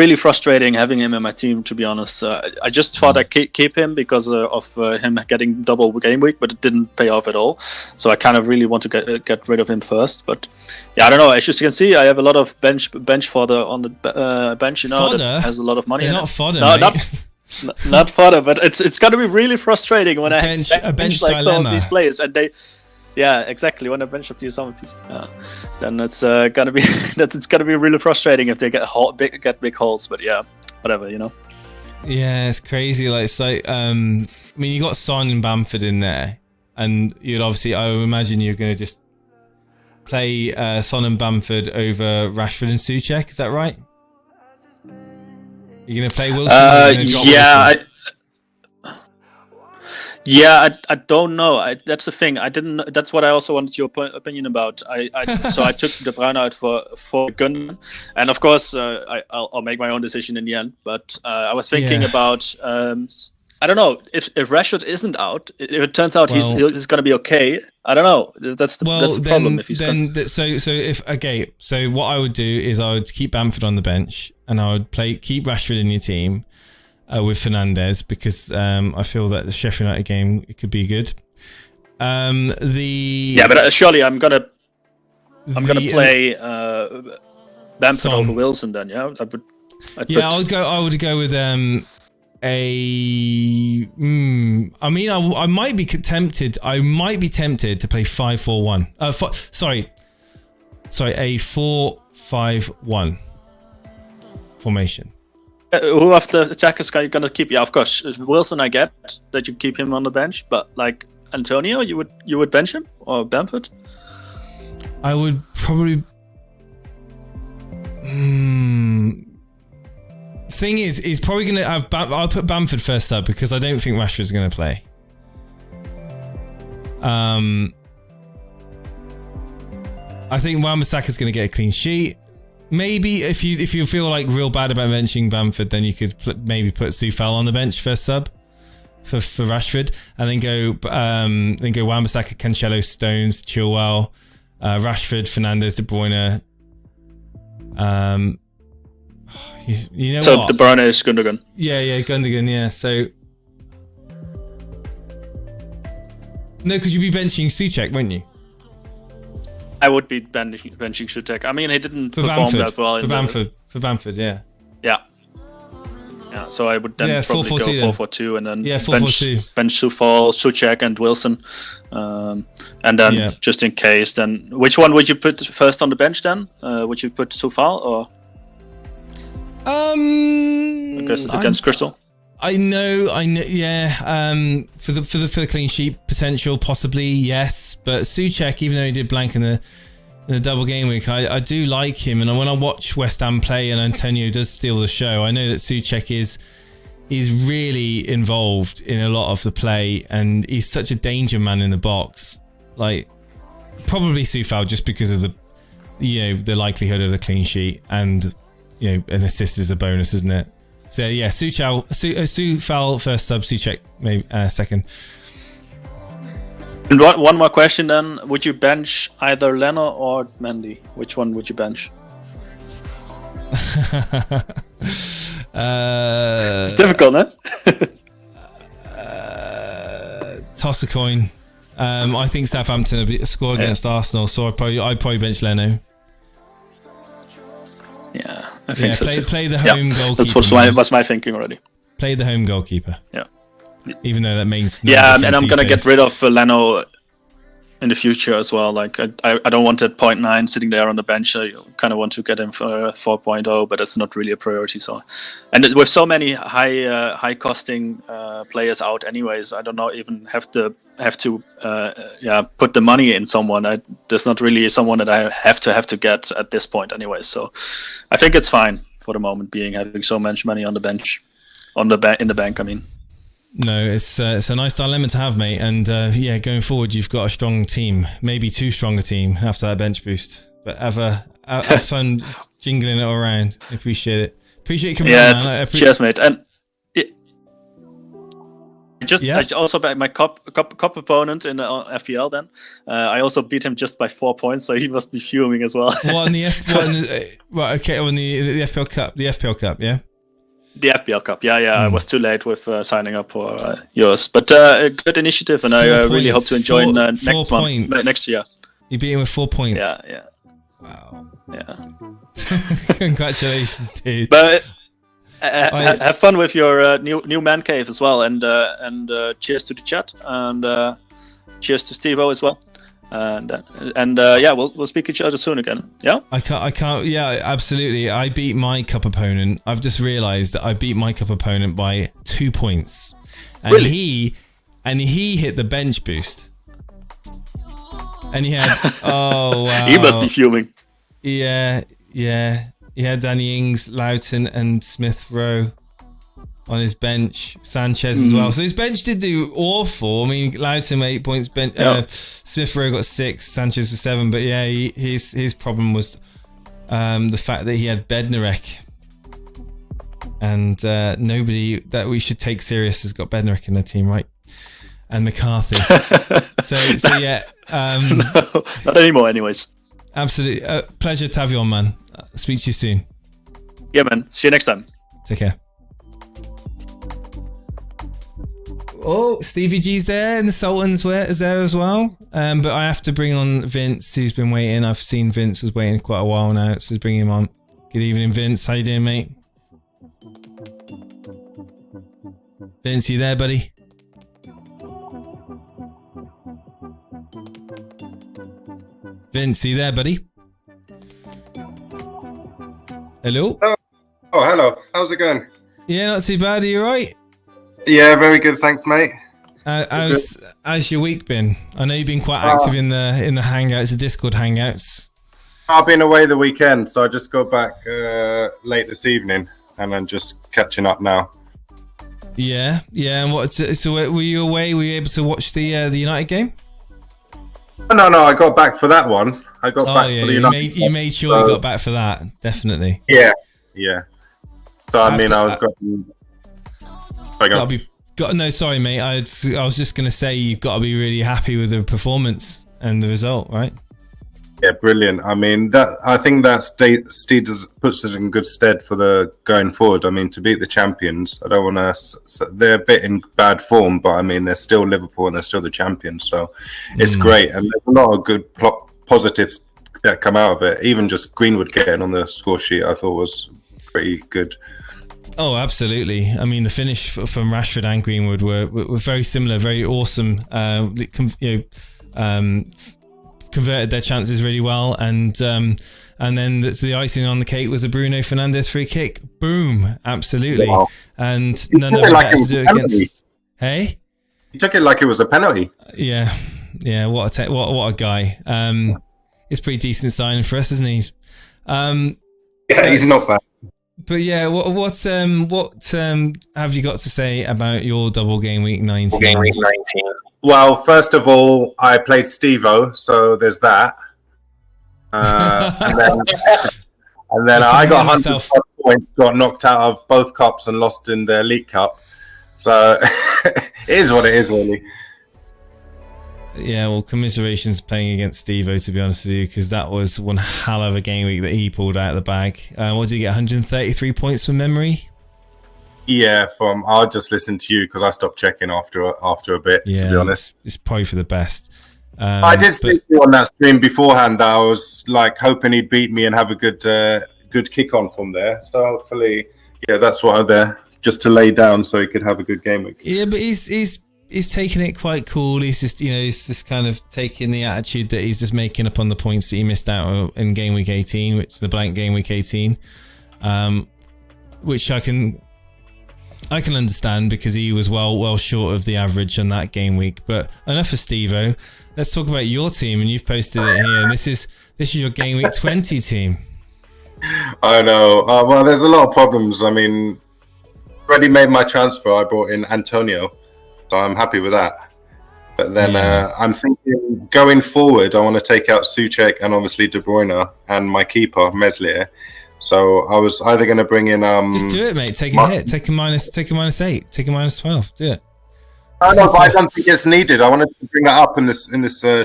really frustrating having him in my team, to be honest. I just thought I'd keep him because of him getting double game week, but it didn't pay off at all. So I kind of really want to get rid of him first. But yeah, I don't know. As you can see, I have a lot of bench fodder on the bench. You know, that has a lot of money. They're in not it. fodder, no, mate. not fodder, but it's going to be really frustrating when I bench like some dilemma. of these players and they. Yeah, exactly. When I bench up to some of these, then it's gonna be it's gonna be really frustrating if they get big holes. But yeah, whatever, you know. Yeah, it's crazy. Like, so I mean, you got Son and Bamford in there, and you'd obviously, I would imagine you're going to just play Son and Bamford over Rashford and Souček. Is that right? You're going to play Wilson? Yeah. Wilson? I don't know. That's the thing. I didn't. That's what I also wanted your opinion about. So I took De Bruyne out for Gundogan, and of course I'll make my own decision in the end. But I was thinking about. I don't know if Rashford isn't out. If it turns out he's going to be okay. I don't know. That's the problem. If he's so what I would do is I would keep Bamford on the bench, and I would keep Rashford in your team. With Fernandez, because I feel that the Sheffield United game it could be good. But surely I'm gonna play Bamford over Wilson then. Yeah, I would go with I mean, I might be tempted. I might be tempted to play 5-4-1. A 4-5-1 formation. Who of the attackers are you gonna keep? Yeah, of course, Wilson. I get that you keep him on the bench, but like Antonio, you would bench him, or Bamford? I would probably. Thing is, he's probably gonna have. I'll put Bamford first sub because I don't think Rashford's gonna play. I think Wan-Bissaka's gonna get a clean sheet. Maybe if you feel like real bad about benching Bamford, then you could maybe put Soufal on the bench first sub for Rashford, and then go Wan-Bissaka, Cancelo, Stones, Chilwell, Rashford, Fernandez, De Bruyne. You know so what? De Bruyne is Gundogan. Yeah, Gundogan. Yeah, so no, because you'd be benching Souček, wouldn't you? I would be benching Souček. I mean, he didn't perform that well. For Bamford, yeah. Yeah. So I would then probably go 4-4-2 and then bench Soufal, Souček, and Wilson, and then just in case, then which one would you put first on the bench? Then would you put Soufal or? Against Crystal. I know. Yeah. For the clean sheet potential, possibly yes. But Souček, even though he did blank in the double game week, I do like him. And when I watch West Ham play and Antonio does steal the show, I know that Souček is really involved in a lot of the play, and he's such a danger man in the box. Like probably Soufal just because of the likelihood of the clean sheet, and an assist is a bonus, isn't it? So yeah, Soufal first sub, Souček maybe second. And one more question then: would you bench either Leno or Mendy? Which one would you bench? It's difficult, huh? Toss a coin. I think Southampton will score against Arsenal, so I'd probably bench Leno. Yeah, I think so. Play the home goalkeeper. That's my thinking already. Play the home goalkeeper. Yeah. Even though that means and I'm gonna get rid of Leno. in the future as well. Like I don't want that 0.9 sitting there on the bench. I kind of want to get him for 4.0, but that's not really a priority. So, and with so many high costing players out, anyways, I don't know even have to put the money in someone. There's not really someone that I have to get at this point, anyways. So, I think it's fine for the moment, having so much money on the bench, in the bank. I mean. No, it's a nice dilemma to have, mate. And going forward, you've got a strong team, maybe too strong a team after that bench boost. But have fun jingling it around. I appreciate it. Appreciate you coming on, man. Cheers, mate. And I also bet my cup opponent in the FPL. Then I also beat him just by 4 points, so he must be fuming as well. On the FPL Cup, the FPL Cup, yeah. The FPL Cup, I was too late with signing up for yours, but a good initiative, and I really hope to join next year. You beat him with 4 points. Yeah. Wow. Yeah. Congratulations, dude. But have fun with your new man cave as well, and cheers to the chat, and cheers to Steve-O as well. We'll speak to each other soon again. Yeah, I can't. Yeah, absolutely. I beat my cup opponent. I've just realised that I beat my cup opponent by 2 points, and really? he hit the bench boost, and he had oh wow, he must be fuming. Yeah. He had Danny Ings, Loughton, and Smith Rowe on his bench, Sanchez as well. So his bench did do awful. I mean, Loughton 8 points, Smith Rowe got 6, Sanchez was 7. But yeah, his problem was the fact that he had Bednarek, and nobody that we should take serious has got Bednarek in their team, right? And McCarthy. so yeah, no, not anymore, anyways. Absolutely, pleasure to have you on, man. Speak to you soon. Yeah, man. See you next time. Take care. Oh, Stevie G's there, and the Sultan's is there as well. But I have to bring on Vince, who's been waiting. I've seen Vince was waiting quite a while now, so bring him on. Good evening, Vince. How you doing, mate? Vince, you there, buddy? Vince, you there, buddy? Hello? Oh, hello. How's it going? Yeah, not too bad. Are you alright? Yeah, very good. Thanks, mate. How's your week been? I know you've been quite active in the Hangouts, the Discord Hangouts. I've been away the weekend, so I just got back late this evening, and I'm just catching up now. Yeah. And so were you away? Were you able to watch the United game? No, I got back for that one. I got back for the United. You made sure you got back for that, definitely. Yeah. So I was sorry, mate. I was just gonna say you've got to be really happy with the performance and the result, right? Yeah, brilliant. I mean, I think that Steve puts it in good stead for the going forward. I mean, to beat the champions, I don't want to. They're a bit in bad form, but I mean, they're still Liverpool and they're still the champions, so it's great. And there's a lot of good positives that come out of it. Even just Greenwood getting on the score sheet, I thought was pretty good. Oh, absolutely. I mean, the finish from Rashford and Greenwood were very similar, very awesome. Converted their chances really well, and then the icing on the cake was a Bruno Fernandes free kick. Boom, absolutely. Wow. And none of it better to do it against. Hey, he took it like it was a penalty. Yeah. What a guy. It's pretty decent signing for us, isn't he? He's not bad. But yeah, what have you got to say about your double game week 19? Well, first of all, I played Steve-O, so there's that. And then I got 100 points, got knocked out of both cups and lost in the Elite Cup. So it is what it is, really. Yeah, well, commiserations playing against Steve-O, to be honest with you, because that was one hell of a game week that he pulled out of the bag. What did he get, 133 points from memory? Yeah, I'll just listen to you because I stopped checking after a bit, to be honest. It's probably for the best. I did speak to you on that stream beforehand that I was like hoping he'd beat me and have a good kick on from there. So hopefully, that's what I'm there, just to lay down so he could have a good game week. Yeah, but he's he's taking it quite cool. He's just, he's just kind of taking the attitude that he's just making up on the points that he missed out on in game week 18, which the blank game week 18, which I can understand because he was well short of the average on that game week. But enough of Steve-O. Let's talk about your team, and you've posted it here. And this is your game week 20 team. I know. Well, there's a lot of problems. I mean, already made my transfer. I brought in Antonio, so I'm happy with that. But then I'm thinking going forward, I want to take out Souček and obviously De Bruyne and my keeper Meslier. So I was either going to bring in just do it, mate. Take a hit. Take a minus 8. Take a minus 12. Do it. I know, but I don't think it's needed. I wanted to bring that up in this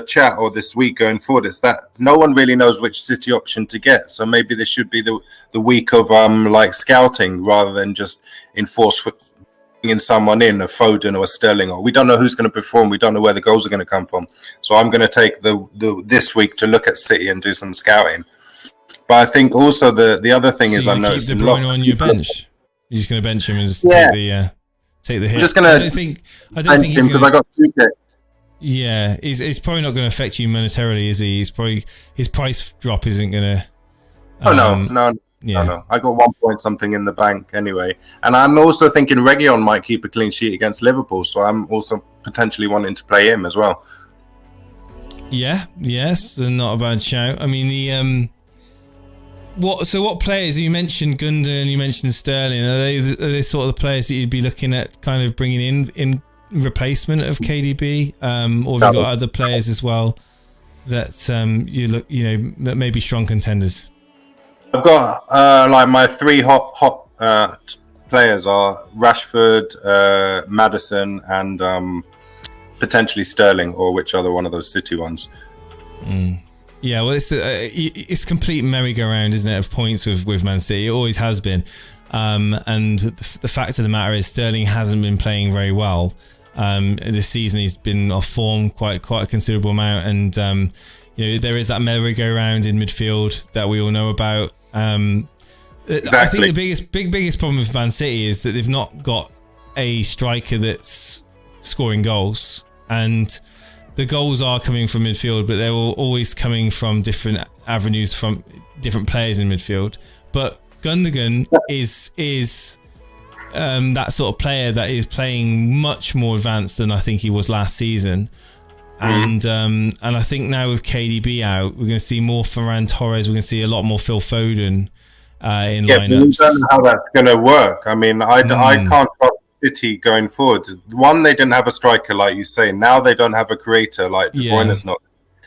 chat or this week going forward. It's that no one really knows which City option to get. So maybe this should be the week of like scouting rather than just bringing someone in, a Foden or a Sterling. Or we don't know who's going to perform. We don't know where the goals are going to come from. So I'm going to take this week to look at City and do some scouting. But I think also the other thing is I know keep De Bruyne on your bench. You're just going to bench him and just take the hit. I'm just going to. I don't think he's going to. I got Souček. Yeah, he's probably not going to affect you monetarily, is he? His price drop isn't going to. No. I got 1 point something in the bank anyway, and I'm also thinking Reguilon might keep a clean sheet against Liverpool, so I'm also potentially wanting to play him as well. Yeah, yes, not a bad shout. I mean the What players you mentioned? Gundogan, you mentioned Sterling. Are they sort of the players that you'd be looking at, kind of bringing in replacement of KDB, or have you got other players as well that that may be strong contenders? I've got like my three hot players are Rashford, Maddison, and potentially Sterling, or which other one of those City ones. Yeah, well, it's complete merry-go-round, isn't it, of points with Man City. It always has been. And the fact of the matter is Sterling hasn't been playing very well. This season he's been off form quite a considerable amount. And, there is that merry-go-round in midfield that we all know about. Exactly. I think the biggest problem with Man City is that they've not got a striker that's scoring goals. And the goals are coming from midfield, but they're always coming from different avenues from different players in midfield. But Gundogan is that sort of player that is playing much more advanced than I think he was last season. And I think now with KDB out, we're going to see more Ferran Torres. We're going to see a lot more Phil Foden in lineups. I don't know how that's going to work. I mean, I can't trust City going forward. One, they didn't have a striker, like you say. Now they don't have a creator, like De Bruyne's not.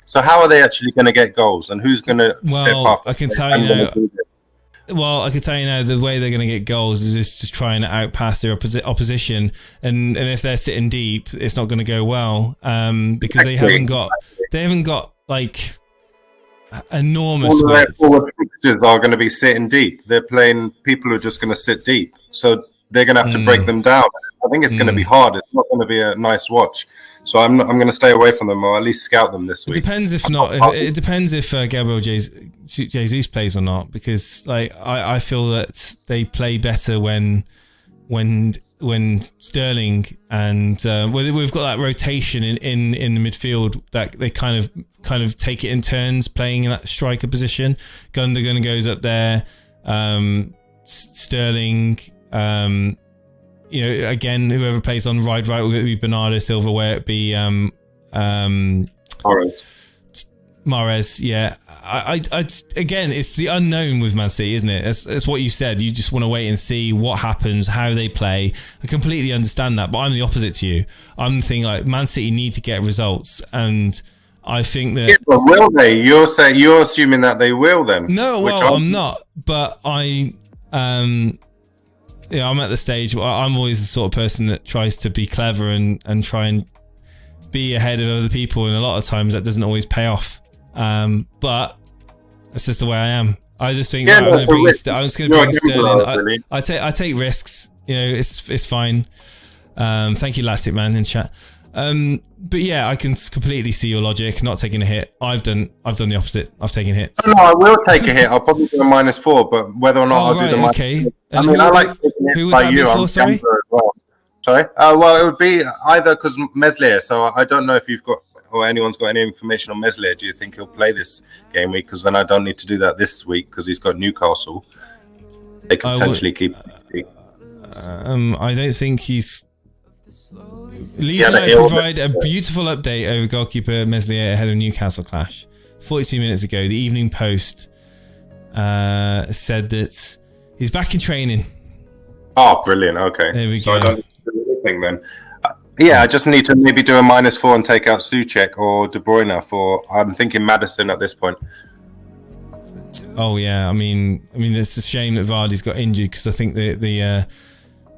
So how are they actually going to get goals? And who's going to step up? I can tell you now. Well, I can tell you now, the way they're going to get goals is just trying to outpass their opposition, and if they're sitting deep, it's not going to go well because they haven't got like enormous. All of their forward fixtures are going to be sitting deep. They're playing people who are just going to sit deep, so they're going to have to break them down. I think it's going to be hard. It's not going to be a nice watch. So I'm going to stay away from them, or at least scout them this week. It depends if Gabriel Jesus plays or not, because like I feel that they play better when Sterling and we've got that rotation in the midfield that they kind of take it in turns playing in that striker position. Gundogan goes up there, Sterling. Again, whoever plays on right, will it be Bernardo Silva, where it be Mahrez. Yeah, I again, it's the unknown with Man City, isn't it? It's what you said. You just want to wait and see what happens, how they play. I completely understand that, but I'm the opposite to you. I'm thinking like Man City need to get results, and I think that. Yeah, but will they? You're assuming that they will then. No, well, I'm not, but I'm at the stage where I'm always the sort of person that tries to be clever and try and be ahead of other people, and a lot of times that doesn't always pay off. But that's just the way I am. I just think I'm just going to bring Sterling. I take risks. It's fine. Thank you, Latic man, in chat. But yeah, I can completely see your logic. Not taking a hit. I've done the opposite. I've taken hits. No, I will take a hit. I'll probably do a -4, but whether or not I'll do the okay. I mean, I like taking hits by you. I'm sorry? as well. Sorry? Well, it would be either because Meslier. So I don't know if you've got or anyone's got any information on Meslier. Do you think he'll play this game week? Because then I don't need to do that this week because he's got Newcastle. They could potentially keep. I don't think he's. Leeds United provide a beautiful update over goalkeeper Meslier ahead of Newcastle clash. 42 minutes ago, the Evening Post said that he's back in training. Oh, brilliant. Okay. There we so go. I don't need to do anything then. Yeah, I just need to maybe do a -4 and take out Souček or De Bruyne for. I'm thinking Maddison at this point. Oh yeah, I mean, it's a shame that Vardy's got injured because I think the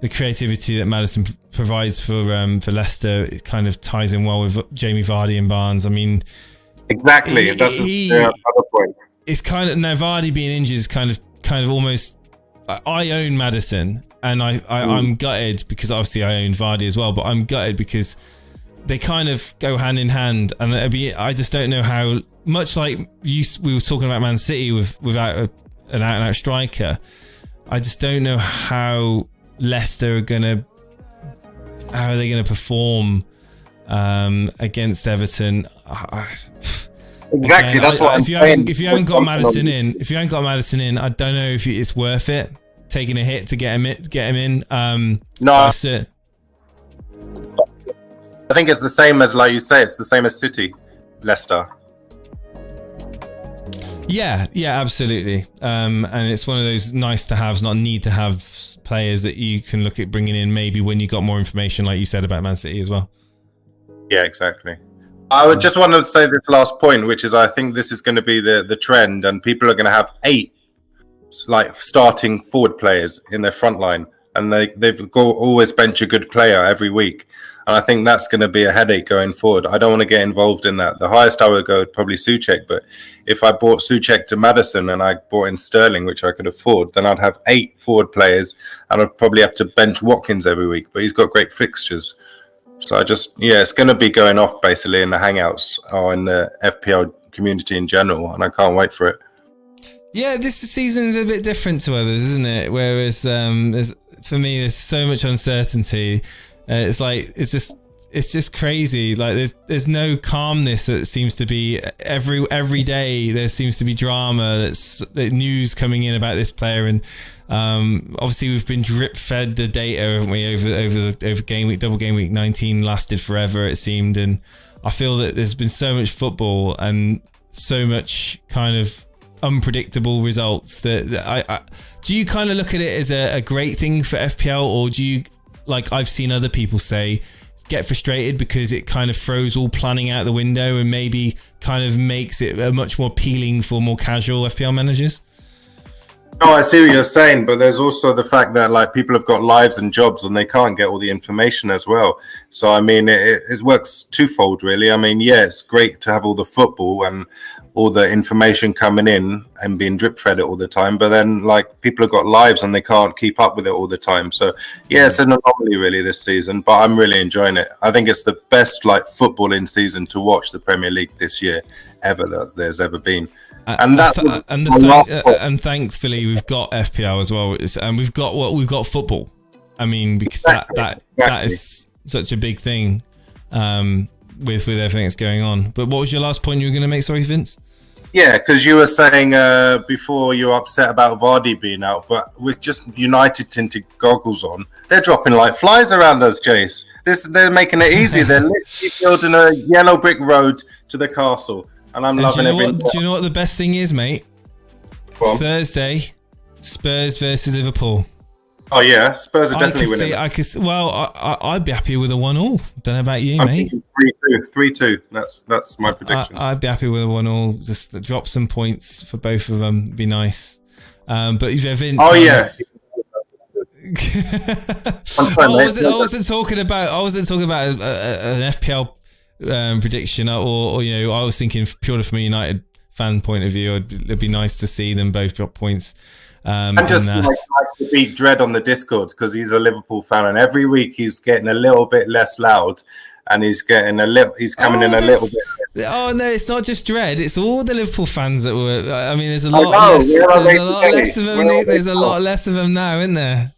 creativity that Maddison provides for Leicester, it kind of ties in well with Jamie Vardy and Barnes. I mean, exactly. That's another point. It's kind of now Vardy being injured is kind of almost. I own Maddison, and I'm gutted because obviously I own Vardy as well. But I'm gutted because they kind of go hand in hand, and I just don't know how much like we were talking about Man City without an out-and-out striker. I just don't know how Leicester are gonna perform against Everton. Exactly, again, that's what I'm saying. If you haven't got Maddison in, I don't know if it's worth it taking a hit to get him in. No, I think it's the same as, like you say, it's the same as City, Leicester. Yeah, absolutely. And it's one of those nice to haves, not need to have players that you can look at bringing in maybe when you got more information, like you said about Man City as well. Yeah, exactly. I would just want to say this last point, which is I think this is going to be the trend, and people are going to have 8 like starting forward players in their front line, and they've always bench a good player every week. And I think that's going to be a headache going forward. I don't want to get involved in that. The highest I would go would probably Souček, but if I bought Souček to Maddison and I bought in Sterling, which I could afford, then I'd have 8 forward players, and I'd probably have to bench Watkins every week. But he's got great fixtures. So it's going to be going off basically in the Hangouts or in the FPL community in general, and I can't wait for it. Yeah, this season is a bit different to others, isn't it? Whereas for me, there's so much uncertainty. It's just crazy. Like there's no calmness that seems to be every day. There seems to be drama. That news coming in about this player, and obviously we've been drip fed the data, haven't we? Over game week, double game week 19 lasted forever, it seemed, and I feel that there's been so much football and so much kind of unpredictable results that I do you kind of look at it as a great thing for FPL, or do you, like I've seen other people say, get frustrated because it kind of throws all planning out the window and maybe kind of makes it much more appealing for more casual FPL managers? No, I see what you're saying, but there's also the fact that like people have got lives and jobs and they can't get all the information as well. So I mean, it works twofold really. I mean, yeah, it's great to have all the football and all the information coming in and being drip fed it all the time, but then like people have got lives and they can't keep up with it all the time. So yeah, it's an anomaly really this season, but I'm really enjoying it. I think it's the best like footballing season to watch the Premier League this year ever that there's ever been. And thankfully we've got FPL as well, and we've got football. I mean, because that is such a big thing with everything that's going on. But what was your last point you were going to make? Sorry, Vince. Yeah, because you were saying before you were upset about Vardy being out, but with just United tinted goggles on, they're dropping like flies around us, Jace. They're making it easy. They're literally building a yellow brick road to the castle. And I'm loving it. Do you know what the best thing is, mate? Thursday, Spurs versus Liverpool. Oh yeah, Spurs are definitely winning. I'd be happy with a 1-1. Don't know about you, mate. 3-2. That's my prediction. I'd be happy with a 1-1. Just drop some points for both of them. Be nice. But Vince. Oh yeah. I wasn't talking about an FPL prediction, or you know, I was thinking purely from a United fan point of view. It'd be nice to see them both drop points. And just like to beat Dread on the Discord because he's a Liverpool fan, and every week he's getting a little bit less loud, and he's coming in a little bit. Oh no, it's not just Dread; it's all the Liverpool fans that were. I mean, there's a lot less of them. There's a lot less of them now, isn't there?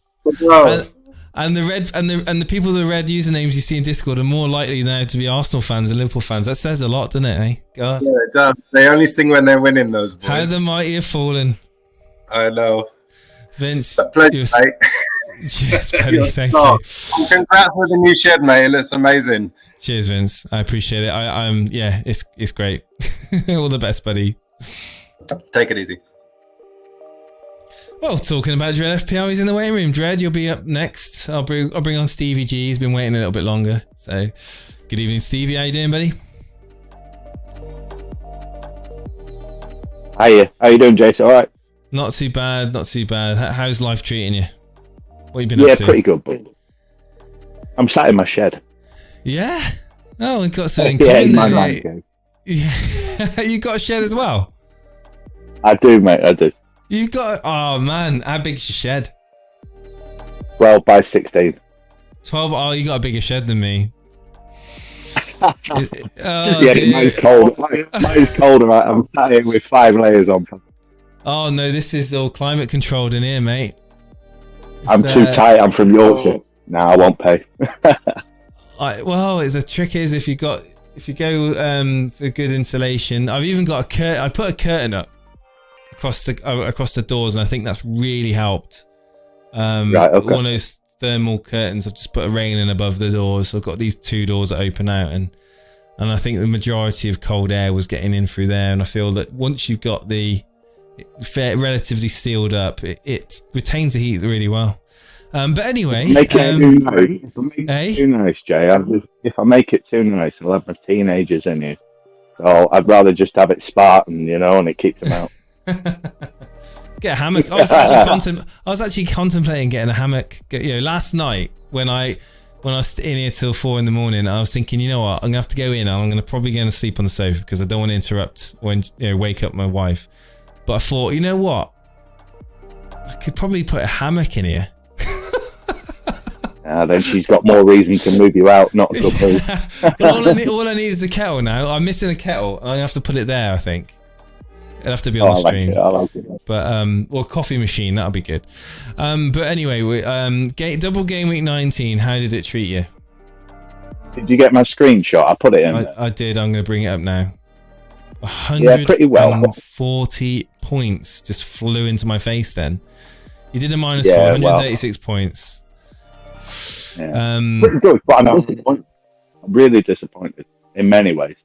And the people with the red usernames you see in Discord are more likely now to be Arsenal fans than Liverpool fans. That says a lot, doesn't it? Eh? God. Yeah, it does. They only sing when they're winning. Those boys. How the mighty have fallen. I know. Vince, Pleasure, mate. Cheers, buddy. Thank you. Congrats with the new shed, mate. It looks amazing. Cheers, Vince. I appreciate it. I'm yeah, it's great. All the best, buddy. Take it easy. Well, talking about Dread FPL, he's in the waiting room. Dread, you'll be up next. I'll bring on Stevie G. He's been waiting a little bit longer. So, good evening, Stevie. How you doing, buddy? Hiya. How you doing, Jason? All right. Not too bad. Not too bad. How's life treating you? What have you been up to? Yeah, pretty good. But I'm sat in my shed. Yeah. Oh, we've got something yeah, common my there. man cave. Yeah. You got a shed as well? I do, mate. I do. You've got. Oh man, how big's your shed? 12 by 16. 12. Oh, you got a bigger shed than me. Yeah, dear. mine's cold. Mine's colder. Right? I'm sat here with 5 layers on. Oh no, this is all climate controlled in here, mate. I'm too tight. I'm from Yorkshire. No, I won't pay. Well, the trick is if you go for good insulation. I've even got a curtain. I put a curtain up across the doors, and I think that's really helped. Right, okay. One of those thermal curtains. I've just put a railing above the doors. So I've got these 2 doors that open out, and I think the majority of cold air was getting in through there. And I feel that once you've got the relatively sealed up, it retains the heat really well. But anyway, If I make it too nice, Jay. If I make it too nice, I'll have my teenagers in here. So I'd rather just have it Spartan, and it keeps them out. Get a hammock. I was actually contemplating getting a hammock. Last night when I was in here till 4 in the morning, I was thinking, you know what, I'm gonna have to go in. And I'm gonna probably go to sleep on the sofa because I don't want to interrupt when wake up my wife. But I thought, you know what, I could probably put a hammock in here. Then she's got more reason to move you out, not a good move. all I need is a kettle now. I'm missing a kettle. I'm gonna have to put it there, I think. It'll have to be on the stream. I like it. But or a coffee machine, that'll be good. But anyway, double game week 19. How did it treat you? Did you get my screenshot? I put it in. I did. I'm going to bring it up now. 140 140 points just flew into my face. Then you did a minus 436 points. Yeah. Pretty good, but I'm really disappointed in many ways.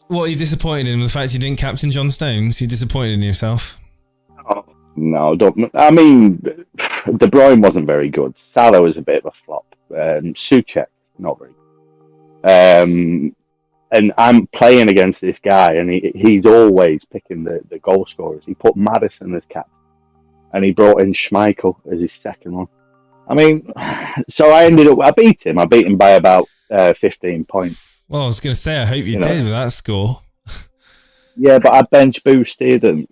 What are you disappointed in? The fact you didn't captain John Stones? You're disappointed in yourself? Oh, no, don't. I mean, De Bruyne wasn't very good. Salah was a bit of a flop. Souček, not very good. And I'm playing against this guy, and he's always picking the goal scorers. He put Maddison as captain, and he brought in Schmeichel as his second one. I mean, so I beat him. I beat him by about 15 points. Well, I was going to say, I hope you did with that score. Yeah, but I bench boosted, and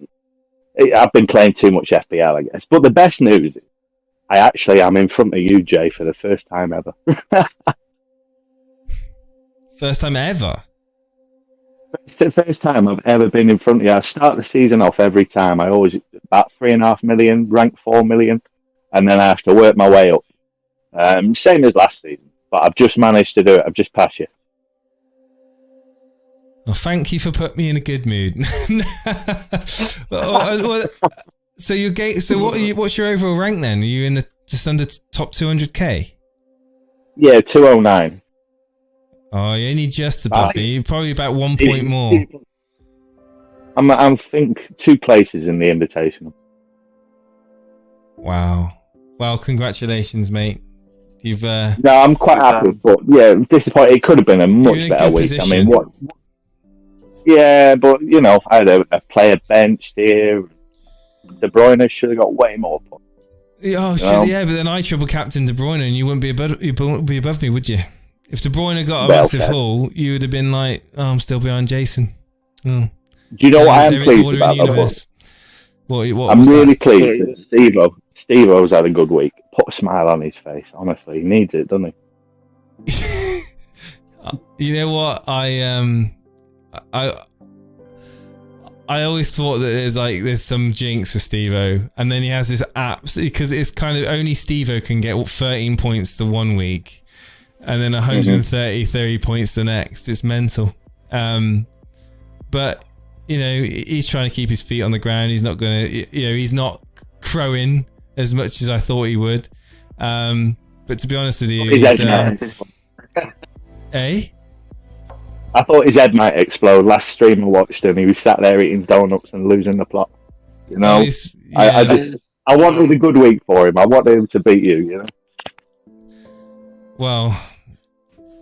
I've been playing too much FPL, I guess. But the best news is I actually am in front of you, Jay, for the first time ever. First time ever? It's the first time I've ever been in front of you. I start the season off every time. I always about 3.5 million, rank 4 million, and then I have to work my way up. Same as last season, but I've just managed to do it. I've just passed you. Well, thank you for putting me in a good mood. So what's your overall rank then? Are you in the just under top 200k? Yeah, 209. Oh, you're only just above me. You're probably about 1 point more. I'm think 2 places in the Invitational. Wow. Well, congratulations, mate. You've No, I'm quite happy, but yeah, disappointed. It could have been a much better week. Position. I mean, what? Yeah, but I had a player bench here. De Bruyne should have got way more points. Oh, shit, yeah, but then I triple captain De Bruyne, and you wouldn't be above me, would you? If De Bruyne got a massive haul, you would have been like, "Oh, I'm still behind Jason." Oh. Do you know what I am pleased about? What I'm really pleased that Steve-O's had a good week. Put a smile on his face. Honestly, he needs it, doesn't he? I always thought that there's some jinx with Steve-O, and then he has this because it's kind of only Steve-O can get 13 points the one week, and then 30 points the next. It's mental. But he's trying to keep his feet on the ground. He's not gonna, he's not crowing as much as I thought he would. But to be honest with you, I thought his head might explode. Last stream I watched him, he was sat there eating donuts and losing the plot. I wanted a good week for him. I wanted him to beat you. Well,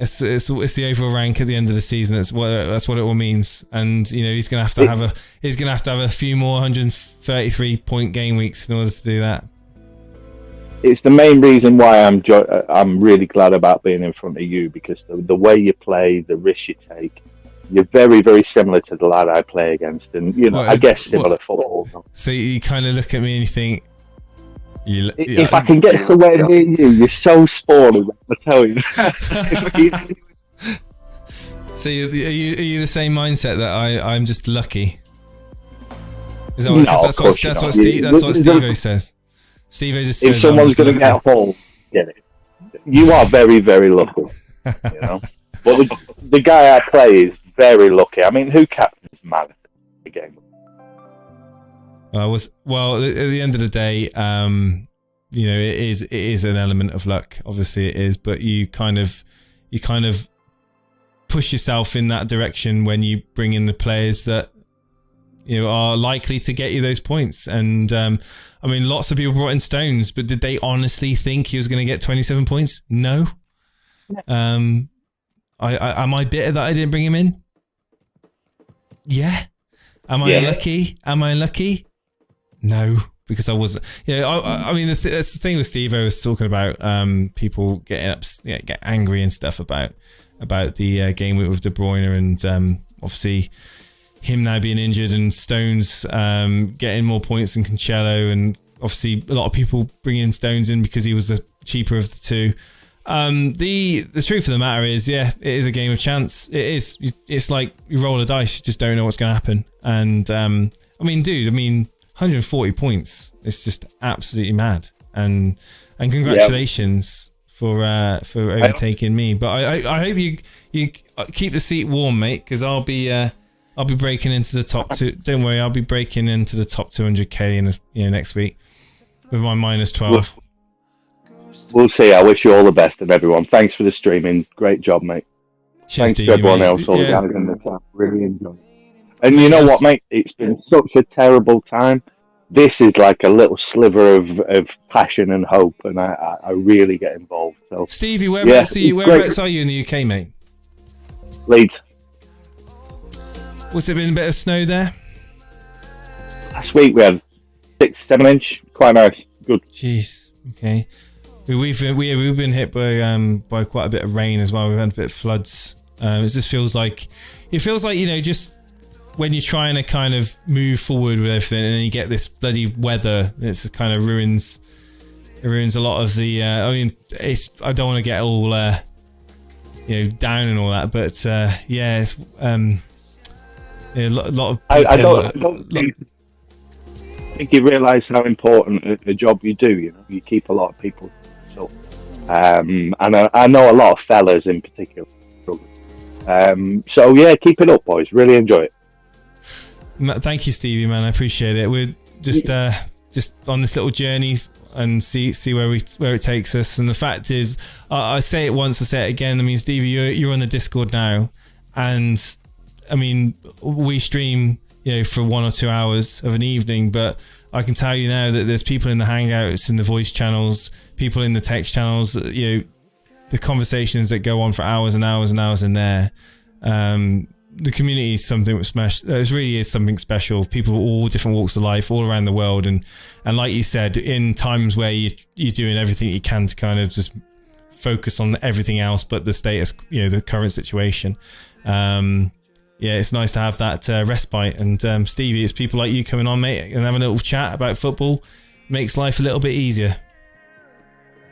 it's the overall rank at the end of the season. That's what it all means. And he's gonna have to have a few more 133 point game weeks in order to do that. It's the main reason why I'm really glad about being in front of you, because the way you play, the risks you take, you're very, very similar to the lad I play against, and I guess similar football. So you kind of look at me and you think, if I can get somewhere near you, you're so spoiled. I tell you. So are you the same mindset that I'm just lucky? Is that what, no, that's what Steve-O says. Steve-O just says, if someone's going to get a hole, get it. You are very, very lucky. But the guy I play is very lucky. I mean, who captains man the game? Well, at the end of the day, it is an element of luck. Obviously, it is, but you kind of push yourself in that direction when you bring in the players that are likely to get you those points. And I mean, lots of people brought in Stones, but did they honestly think he was going to get 27 points? No. Am I bitter that I didn't bring him in? Yeah. Am I unlucky? No, because I wasn't. I mean, that's the thing with Steve-O was talking about. People get angry and stuff about the game with De Bruyne, and obviously him now being injured, and Stones getting more points than Cancelo, and obviously a lot of people bringing Stones in because he was the cheaper of the two. The truth of the matter is, it is a game of chance. It is. It's like you roll a dice, you just don't know what's going to happen. And I mean, 140 points. It's just absolutely mad. And congratulations for overtaking me. But I hope you keep the seat warm, mate, because I'll be breaking into the top two. Don't worry, I'll be breaking into the top 200k in next week with my -12. We'll see. I wish you all the best, and everyone. Thanks for the streaming. Great job, mate. Cheers, Thanks to everyone else. All the guys in the chat. Really enjoyed it. And you know what, mate? It's been such a terrible time. This is like a little sliver of passion and hope, and I really get involved. So, Stevie, whereabouts are you in the UK, mate? Leeds. What's it been? A bit of snow there? Last week we had 6-7 inch. Quite nice. Good. Jeez. Okay. We've been hit by quite a bit of rain as well. We've had a bit of floods. It just feels like just when you're trying to kind of move forward with everything, and then you get this bloody weather, it kind of ruins a lot of the. I don't want to get all down and all that, but it's a lot of. I don't think you realise how important the job you do. You keep a lot of people. So, and I know a lot of fellas in particular. So yeah, keep it up, boys. Really enjoy it. Thank you, Stevie, man. I appreciate it. We're just on this little journey and see where it takes us. And the fact is, I say it once, I say it again. I mean, Stevie, you're on the Discord now, and I mean, we stream for 1 or 2 hours of an evening, but I can tell you now that there's people in the Hangouts, in the voice channels, people in the text channels, the conversations that go on for hours and hours and hours in there. The community is something it really is something special. People of all different walks of life, all around the world, and like you said, in times where you're doing everything you can to kind of just focus on everything else but the status, the current situation. It's nice to have that respite. And Stevie, it's people like you coming on, mate, and having a little chat about football makes life a little bit easier.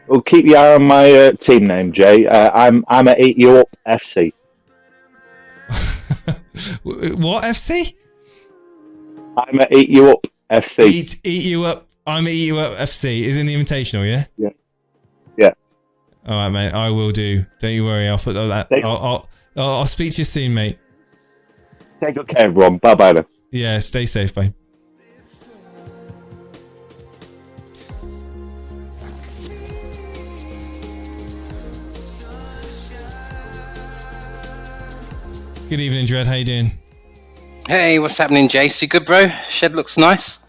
Well, keep your eye on my team name, Jay. I'm at Eat You Up FC. What FC? I'm at Eat You Up FC. Eat You Up. I'm at Eat You Up FC. Is in the invitational, yeah? Yeah. Yeah. All right, mate. I will do. Don't you worry. I'll put that. I'll speak to you soon, mate. Take good care, everyone. Bye-bye then. Yeah, stay safe, bye. Good evening, Dread. How you doing? Hey, what's happening, Jace? You good, bro? Shed looks nice.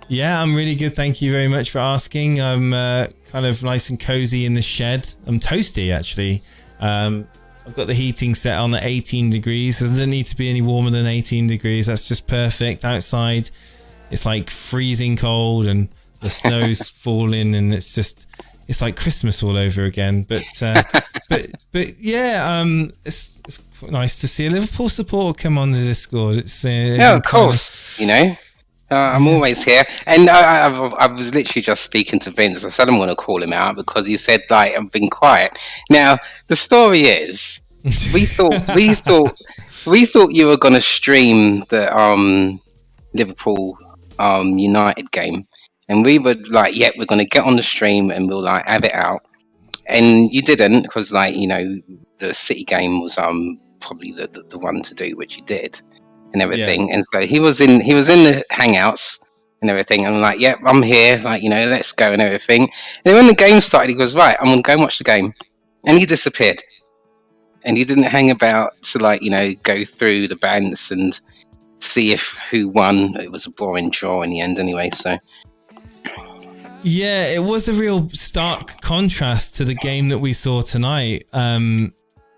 Yeah, I'm really good. Thank you very much for asking. I'm kind of nice and cozy in the shed. I'm toasty, actually. I've got the heating set on at 18 degrees. It doesn't need to be any warmer than 18 degrees. That's just perfect. Outside, it's like freezing cold and the snow's falling and it's like Christmas all over again. But yeah, it's nice to see a Liverpool supporter come on the Discord. It's yeah, of course, you know. I'm always here, and I was literally just speaking to Vince. I said I'm going to call him out because he said like I've been quiet. Now the story is, we thought you were going to stream the Liverpool United game, and we were like, "Yep, we're going to get on the stream and we'll like have it out." And you didn't, because like you know the City game was probably the one to do, which you did. And everything, and so he was in the hangouts and everything, and I'm like, yep, I'm here, like you know, let's go and everything. And then when the game started, he goes, right, I'm gonna go and watch the game, and he disappeared, and he didn't hang about to like you know go through the bants and see if who won. It was a boring draw in the end, anyway. So yeah, it was a real stark contrast to the game that we saw tonight,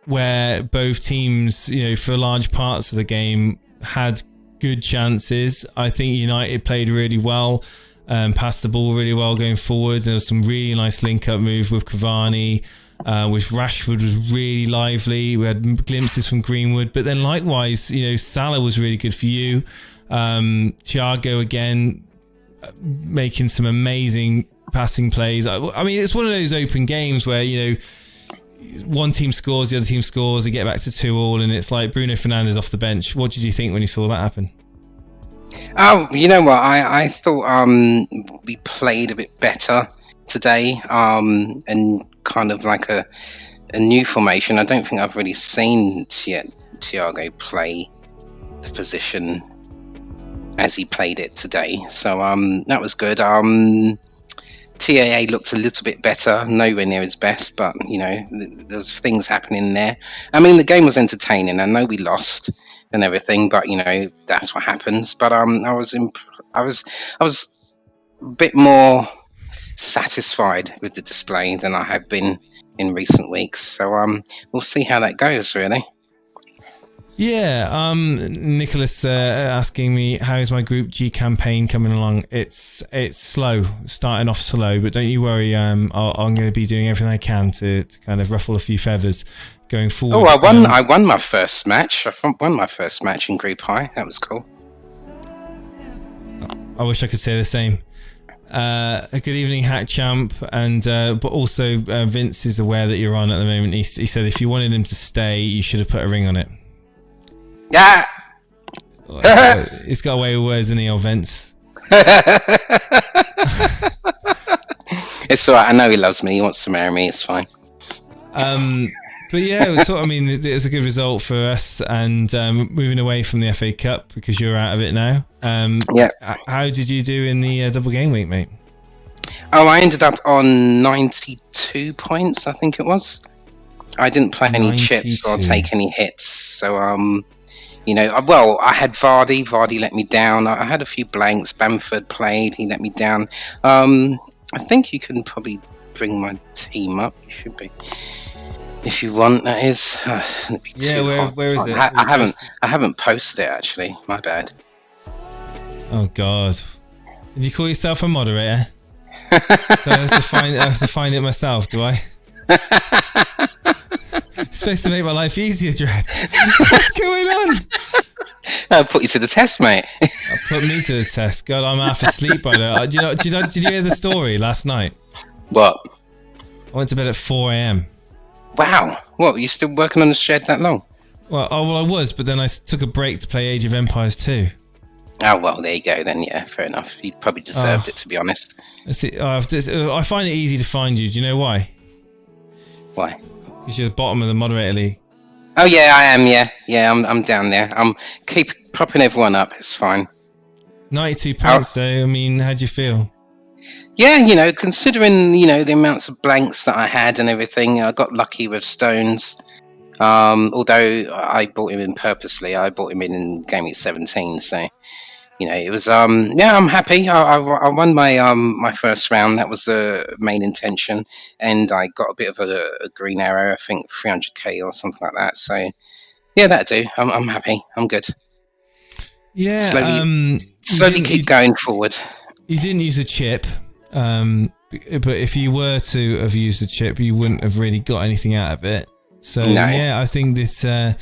where both teams, you know, for large parts of the game had good chances. I think United played really well, passed the ball really well going forward. There was some really nice link-up move with Cavani, with Rashford was really lively. We had glimpses from Greenwood, but then likewise, you know, Salah was really good for you. Thiago again, making some amazing passing plays. I mean, it's one of those open games where, you know, one team scores, the other team scores, they get back to 2-2, and it's like Bruno Fernandes off the bench. What did you think when you saw that happen? oh, you know what, I thought we played a bit better today, and kind of like a new formation. I don't think I've really seen Thiago play the position as he played it today, so that was good. TAA looked a little bit better, nowhere near his best, but you know, there's things happening there. I mean, the game was entertaining. I know we lost and everything, but you know, that's what happens. But I was a bit more satisfied with the display than I have been in recent weeks. So we'll see how that goes, really. Yeah, Nicholas asking me, how is my Group G campaign coming along? It's slow, starting off slow, but don't you worry. I'm going to be doing everything I can to kind of ruffle a few feathers going forward. Oh, I won my first match. I won my first match in Group High. That was cool. I wish I could say the same. Good evening, Hack Champ, and but also Vince is aware that you're on at the moment. He said if you wanted him to stay, you should have put a ring on it. Yeah. He's got away with words, isn't he, old Vince? It's alright. I know he loves me. He wants to marry me. It's fine. But yeah, I mean, it was a good result for us, and moving away from the FA Cup because you're out of it now. Yeah. How did you do in the double game week, mate? Oh, I ended up on 92 points, I think it was. I didn't play any 92. chips or take any hits, so you know, well, I had Vardy. Vardy let me down. I had a few blanks. Bamford played. He let me down. I think you can probably bring my team up. You should be, if you want. That is. Yeah, where is it? I haven't posted it actually. My bad. Oh God! Did you call yourself a moderator? So I have to find it myself. Do I? It's supposed to make my life easier, Dread. What's going on? I'll put you to the test, mate. Put me to the test. God, I'm half asleep by now. Did you hear the story last night? What? I went to bed at 4 a.m. Wow. What, were you still working on the shed that long? Well, I was, but then I took a break to play Age of Empires 2. Oh, well, there you go then. Yeah, fair enough. He probably deserved it, to be honest. I find it easy to find you. Do you know why? Why? Because you're the bottom of the moderator league. Oh, yeah, I am. Yeah, I'm down there. I'm keep propping everyone up. It's fine. 92 points, though. I mean, how do you feel? Yeah, considering, the amounts of blanks that I had and everything, I got lucky with Stones. Although I bought him in purposely. I bought him in Gameweek 17, so... it was I'm happy. I won my first round. That was the main intention, and I got a bit of a green arrow. I think 300k or something like that. So yeah, that'll do. I'm happy. I'm good. Yeah, slowly keep going forward. You didn't use a chip, but if you were to have used a chip, you wouldn't have really got anything out of it. So yeah, I think that.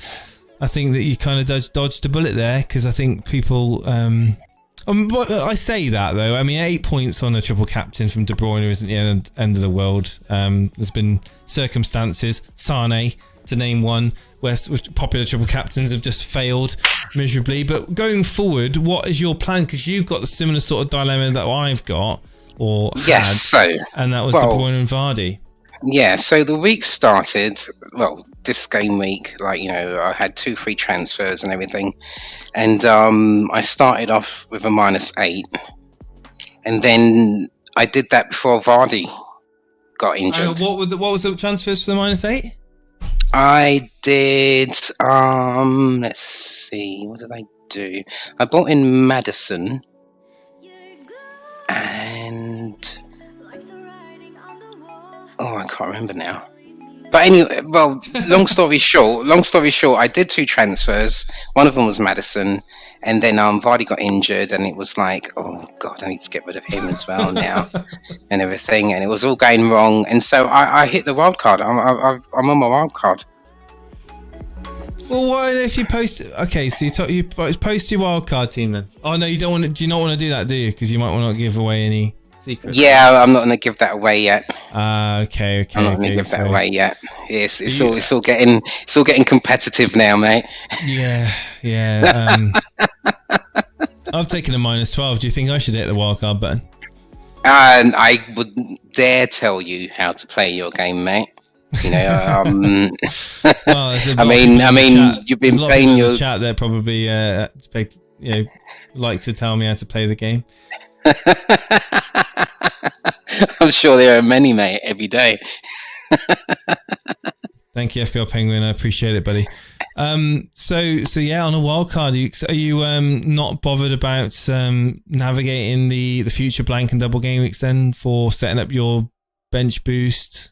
I think that you kind of dodged a bullet there, because I think people... I say that, though. I mean, 8 points on a triple captain from De Bruyne isn't the end of the world. There's been circumstances, Sane, to name one, where popular triple captains have just failed miserably. But going forward, what is your plan? Because you've got the similar sort of dilemma that I've got, or had, and that was De Bruyne and Vardy. Yeah, so the week started, this game week, I had 2 free transfers and everything. And I started off with a -8. And then I did that before Vardy got injured. What was the transfers for the -8? I did, let's see, what did I do? I bought in Madison. And... I can't remember now. But anyway, long story short, I did 2 transfers. One of them was Madison, and then Vardy got injured, and it was like, oh god, I need to get rid of him as well now, and everything, and it was all going wrong. And so I hit the wild card. I'm on my wild card. Well, why if you post? Okay, so you post your wild card team then. Oh no, you don't want to. Do you not want to do that, do you? Because you might want to give away any secrets. Yeah, I'm not going to give that away yet. Okay. I'm not going to give that away yet. Yes, it's all getting competitive now, mate. Yeah. I've taken a -12. Do you think I should hit the wildcard button? And I wouldn't dare tell you how to play your game, mate. Well, I mean, you've been playing your chat that probably like to tell me how to play the game. I'm sure there are many, mate, every day. Thank you, FPL Penguin. I appreciate it, buddy. So yeah, on a wild card, are you not bothered about navigating the future blank and double game weeks then for setting up your bench boost?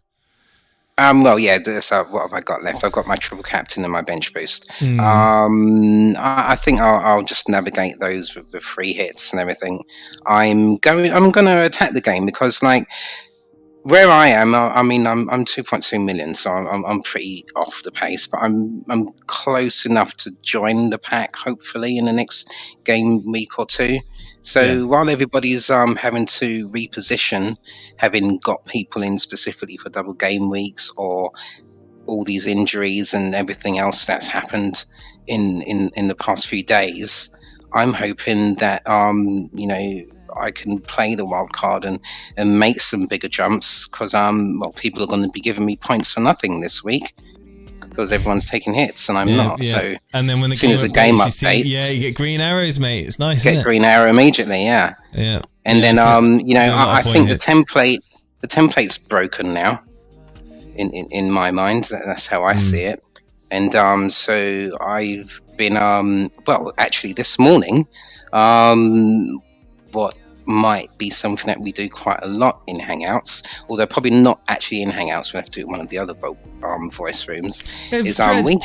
Well, yeah. So what have I got left? I've got my triple captain and my bench boost. I think I'll just navigate those with the free hits and everything. I'm going to attack the game because, where I am, I'm 2.2 million, so I'm pretty off the pace, but I'm close enough to join the pack hopefully in the next game week or 2. So while everybody's having to reposition, having got people in specifically for double game weeks or all these injuries and everything else that's happened in the past few days, I'm hoping that I can play the wild card and make some bigger jumps because people are going to be giving me points for nothing this week because everyone's taking hits and I'm not. So and then when as soon as the game updates, you get green arrows, mate. It's nice. Get green arrow immediately, yeah. And then I think the template's broken now. In my mind, that's how I see it. And so I've been actually this morning, what might be something that we do quite a lot in Hangouts, although probably not actually in Hangouts. We have to do it in one of the other voice rooms. Carrying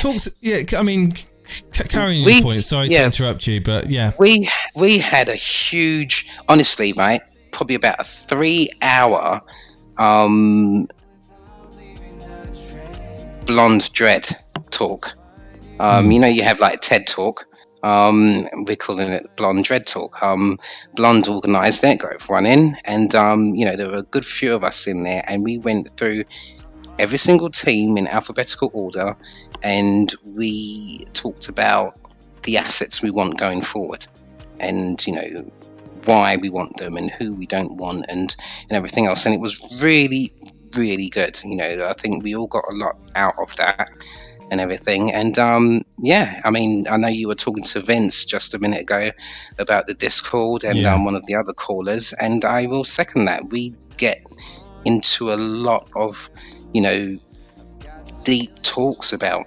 your point. Sorry to interrupt you, but yeah, we had a huge, honestly, right? Probably about a 3-hour blonde dread talk. You have like TED Talk. We're calling it Blonde Dread Talk. Blonde organised it, got everyone in, and there were a good few of us in there, and we went through every single team in alphabetical order, and we talked about the assets we want going forward. and why we want them and who we don't want and everything else. And it was really, really good. I think we all got a lot out of that and everything. And I mean, I know you were talking to Vince just a minute ago about the Discord and one of the other callers, and I will second that. We get into a lot of deep talks about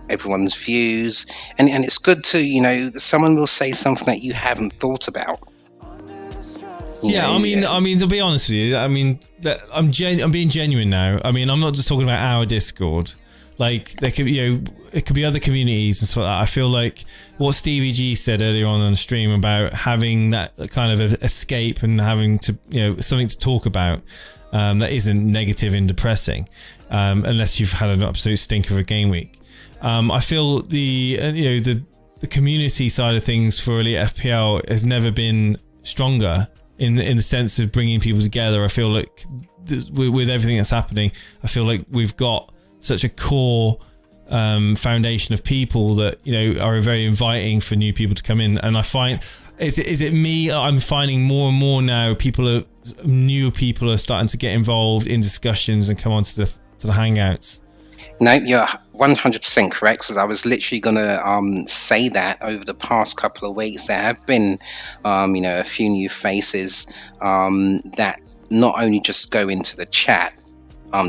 everyone's views, and it's good to someone will say something that you haven't thought about. I mean, to be honest with you, I mean, I'm being genuine now. I mean, I'm not just talking about our Discord. Like, there could be, it could be other communities and stuff like that. I feel like what Stevie G said earlier on the stream about having that kind of escape and having to, something to talk about that isn't negative and depressing, unless you've had an absolute stinker of a game week. I feel the community side of things for Elite FPL has never been stronger in the sense of bringing people together. I feel like with everything that's happening, I feel like we've got such a core foundation of people that are very inviting for new people to come in. And I find, is it me? I'm finding more and more now newer people are starting to get involved in discussions and come onto the hangouts. No, you're 100% correct, because I was literally going to say that over the past couple of weeks there have been a few new faces that not only just go into the chat,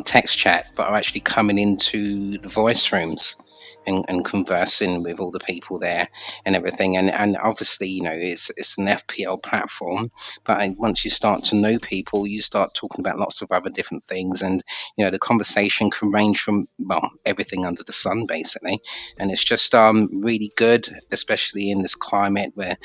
text chat, but are actually coming into the voice rooms and conversing with all the people there and everything. And obviously, it's an FPL platform, but once you start to know people, you start talking about lots of other different things. And, the conversation can range from, everything under the sun, basically. And it's just really good, especially in this climate where,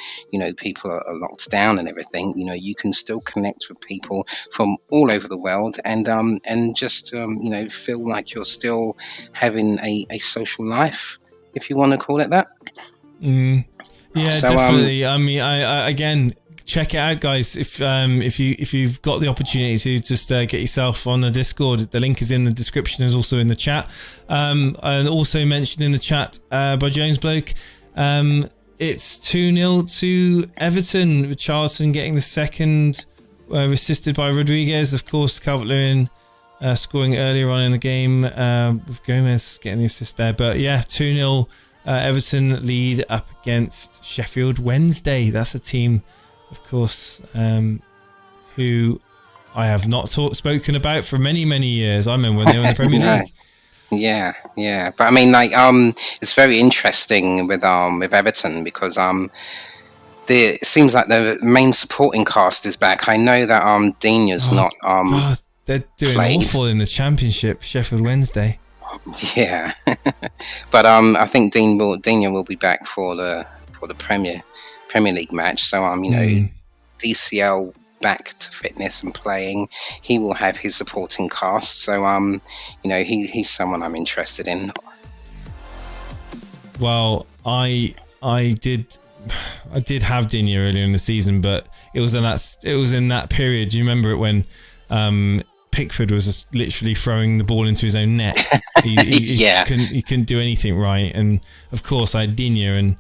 people are locked down and everything. You can still connect with people from all over the world and just, feel like you're still having a social life, if you want to call it that. Yeah, so, definitely. I mean, I again, check it out, guys. If you've got the opportunity to just get yourself on the Discord, the link is in the description, is also in the chat, and also mentioned in the chat by Jones Bloke. It's 2-0 to Everton, with Charlton getting the second, assisted by Rodriguez. Of course, Calvert-Lewin scoring earlier on in the game, with Gomez getting the assist there. But yeah, 2-0 Everton lead up against Sheffield Wednesday. That's a team, of course, who I have not spoken about for many, many years. I remember when they were in the Premier League. Yeah. But I mean, it's very interesting with Everton, because it seems like the main supporting cast is back. I know that Dina's not God, they're doing awful in the Championship, Sheffield Wednesday. Yeah, but I think Dina will be back for the Premier League match. So DCL back to fitness and playing. He will have his supporting cast. So he's someone I'm interested in. Well, I did have Dina earlier in the season, but it was in that period. Do you remember it when Pickford was just literally throwing the ball into his own net? He couldn't do anything right, and of course I had Dina, and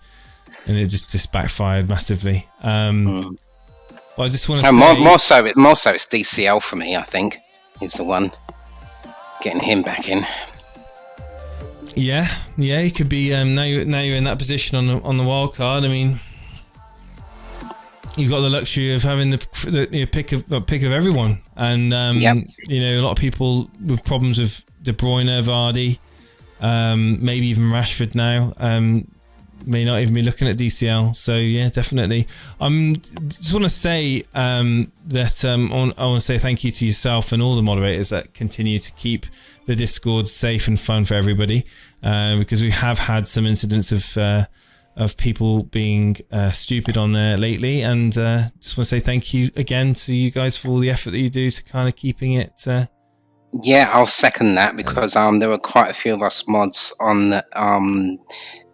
it just backfired massively. Well, I just want to say more so it's DCL for me. I think he's the one getting him back in. Yeah, he could be. Now you're in that position on the wild card. I mean, you've got the luxury of having the pick of everyone, and a lot of people with problems with De Bruyne, Vardy, maybe even Rashford now, may not even be looking at DCL. So yeah, definitely. Just want to say that I want to say thank you to yourself and all the moderators that continue to keep the Discord safe and fun for everybody, because we have had some incidents of people being stupid on there lately, and just want to say thank you again to you guys for all the effort that you do to kind of keeping it. Yeah, I'll second that, because there were quite a few of us mods on the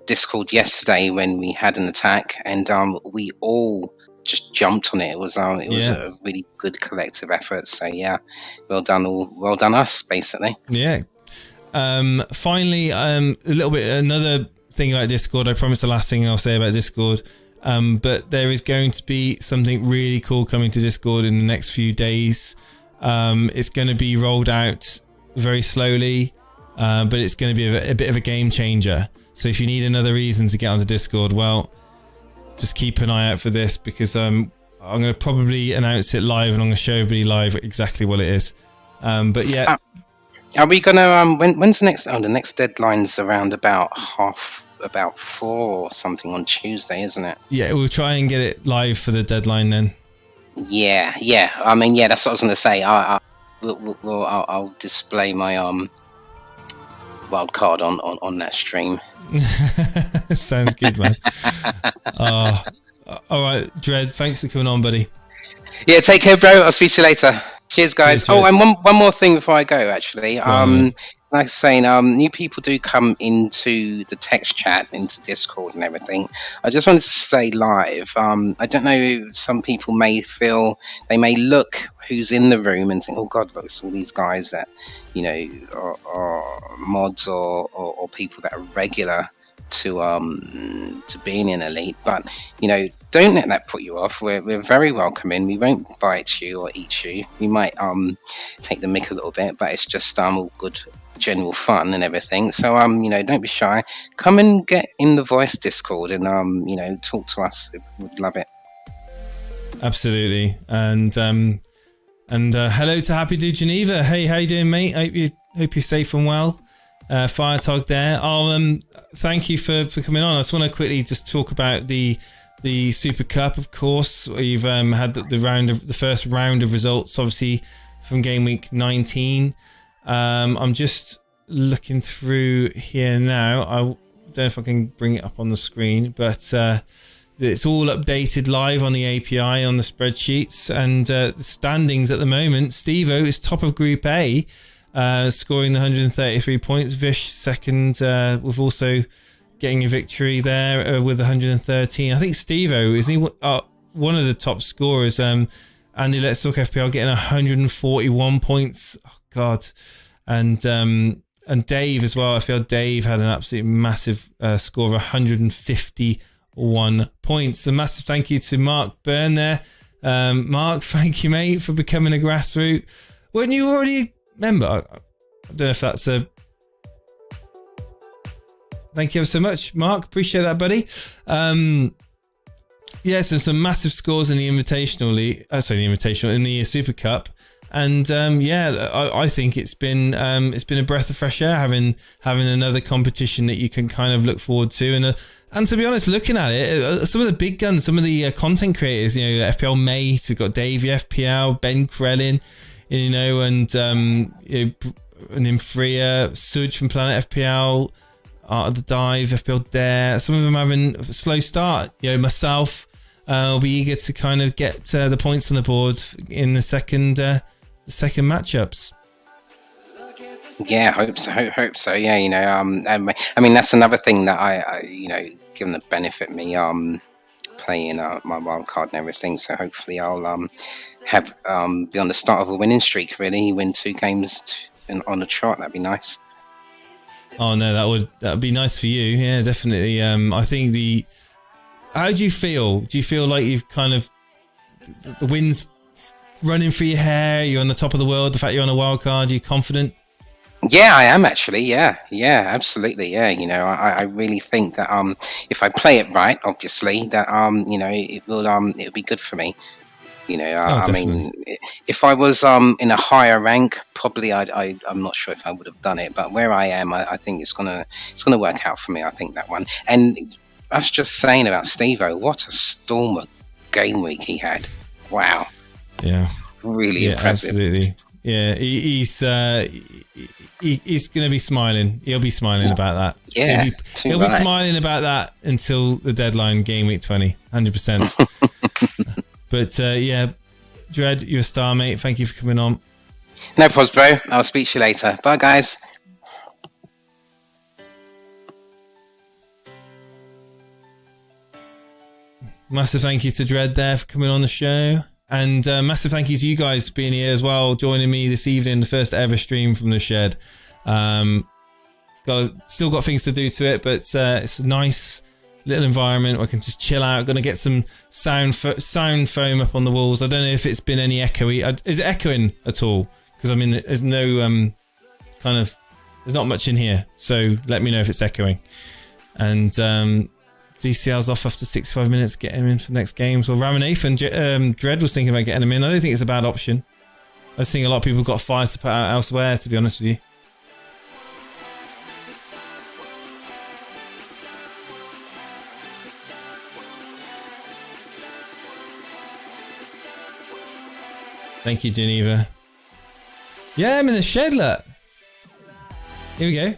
Discord yesterday when we had an attack, and we all just jumped on it. It was a really good collective effort. So yeah, well done us, basically. Yeah. Finally, a little bit another thing about Discord. I promise the last thing I'll say about Discord. But there is going to be something really cool coming to Discord in the next few days. It's going to be rolled out very slowly, but it's going to be a bit of a game changer. So if you need another reason to get onto Discord, well, just keep an eye out for this, because I'm going to probably announce it live, and I'm going to show everybody live exactly what it is. But yeah. Are we going to, when's the next, the next deadline's around about 4 or something on Tuesday, isn't it? Yeah, we'll try and get it live for the deadline then. Yeah. I mean, yeah, that's what I was going to say. I'll display my wild card on that stream. Sounds good, man. All right, Dread, thanks for coming on, buddy. Yeah, take care, bro. I'll speak to you later. Cheers, guys. Cheers, and one more thing before I go, actually. Like I was saying, new people do come into the text chat, into Discord and everything. I just wanted to say live, I don't know, some people may feel, they may look who's in the room and think, oh God, look, it's all these guys that, you know, are mods or people that are regular to being in Elite. But, you know, don't let that put you off. We're very welcoming. We won't bite you or eat you. We might take the mick a little bit, but it's just all good general fun and everything. So you know, don't be shy. Come and get in the voice Discord and you know, talk to us. We'd love it. Absolutely. And hello to Happy Dude Geneva. Hey, how you doing, mate? Hope you're safe and well. Fire Tog there. Thank you for coming on. I just want to quickly just talk about the Super Cup, of course. You've had the first round of results, obviously, from game week 19. I'm just looking through here now. I don't know if I can bring it up on the screen, but it's all updated live on the API on the spreadsheets, and the standings at the moment. Steve-O is top of Group A, scoring the 133 points. Vish second, with also getting a victory there with 113. I think Steve-O is one of the top scorers. Andy Let's Talk FPL getting 141 points. Oh God. And Dave as well. I feel Dave had an absolute massive score of 151 points. A massive thank you to Mark Byrne there. Mark, thank you, mate, for becoming a grassroots. Weren't you already a member? I don't know if that's a... Thank you ever so much, Mark. Appreciate that, buddy. Yeah, so some massive scores in the Invitational League. In the Super Cup. And yeah, I think it's been a breath of fresh air having another competition that you can kind of look forward to. And to be honest, looking at it, some of the big guns, some of the content creators, you know, FPL Mate, we've got Davey FPL, Ben Krellin, you know, and Freya, Suj from Planet FPL, Art of the Dive, FPL Dare. Some of them having a slow start. You know, myself will be eager to kind of get the points on the board in the second matchups. Yeah, hope so. Yeah, you know, I mean, that's another thing that I you know, given the benefit me playing my wild card and everything. So hopefully I'll have be on the start of a winning streak. Really, win 2 games on the trot. That'd be nice. Oh no, that'd be nice for you. Yeah, definitely. I think how do you feel? Do you feel like you've kind of the wind's running through your hair? You're on the top of the world. The fact you're on a wild card, are you confident? Yeah, I am actually. Yeah, absolutely. Yeah, you know, I really think that if I play it right, obviously, that you know, it'll be good for me. You know, I mean, if I was in a higher rank, probably I'm not sure if I would have done it. But where I am, I think it's gonna work out for me. I think that one. And I was just saying about Steve-O, what a storm of game week he had. Wow. Yeah. Really impressive. Absolutely. Yeah, he's going to be smiling. He'll be smiling about that. Yeah, he'll be smiling about that until the deadline, game week 20, 100%. But yeah, Dread, you're a star, mate. Thank you for coming on. No problems, bro. I'll speak to you later. Bye, guys. Massive thank you to Dread there for coming on the show. And massive thank you to you guys for being here as well, joining me this evening, the first ever stream from the shed. Still got things to do to it, but it's nice little environment where I can just chill out. Going to get some sound foam up on the walls. I don't know if it's been any echoey. Is it echoing at all? Because I mean, there's no there's not much in here. So let me know if it's echoing. And DCL's off after 65 minutes. Get him in for the next games. Well, Ramanath and Dread was thinking about getting him in. I don't think it's a bad option. I was seeing a lot of people got fires to put out elsewhere, to be honest with you. Thank you, Geneva. Yeah, I'm in the shed, look. Here we go.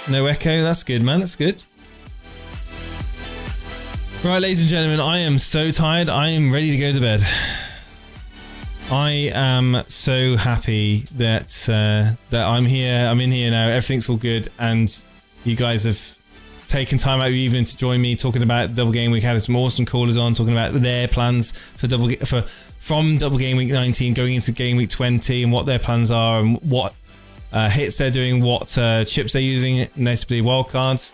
No echo, that's good, man, that's good. Right, ladies and gentlemen, I am so tired. I am ready to go to bed. I am so happy that that I'm here. I'm in here now. Everything's all good, and you guys have taken time out of your evening to join me talking about Double Game Week. Had some awesome callers on talking about their plans for from Double Game Week 19 going into Game Week 20 and what their plans are and what hits they're doing, what chips they're using, notably wildcards.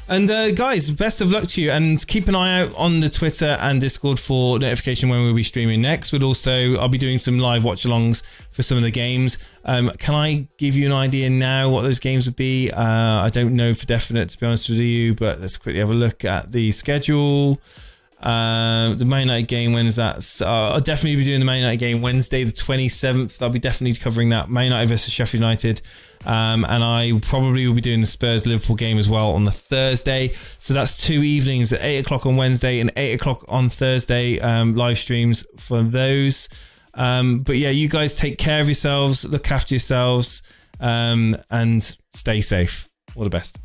And guys, best of luck to you, and keep an eye out on the Twitter and Discord for notification when we'll be streaming next. But also, I'll be doing some live watch-alongs for some of the games. Can I give you an idea now what those games would be? I don't know for definite, to be honest with you, but let's quickly have a look at the schedule. The Man United game, when is that? I'll definitely be doing the Man United game Wednesday the 27th. I'll be definitely covering that. Man United versus Sheffield United. And I probably will be doing the Spurs-Liverpool game as well on the Thursday. So that's 2 evenings at 8 o'clock on Wednesday and 8 o'clock on Thursday, live streams for those. But yeah, you guys take care of yourselves, look after yourselves, and stay safe. All the best.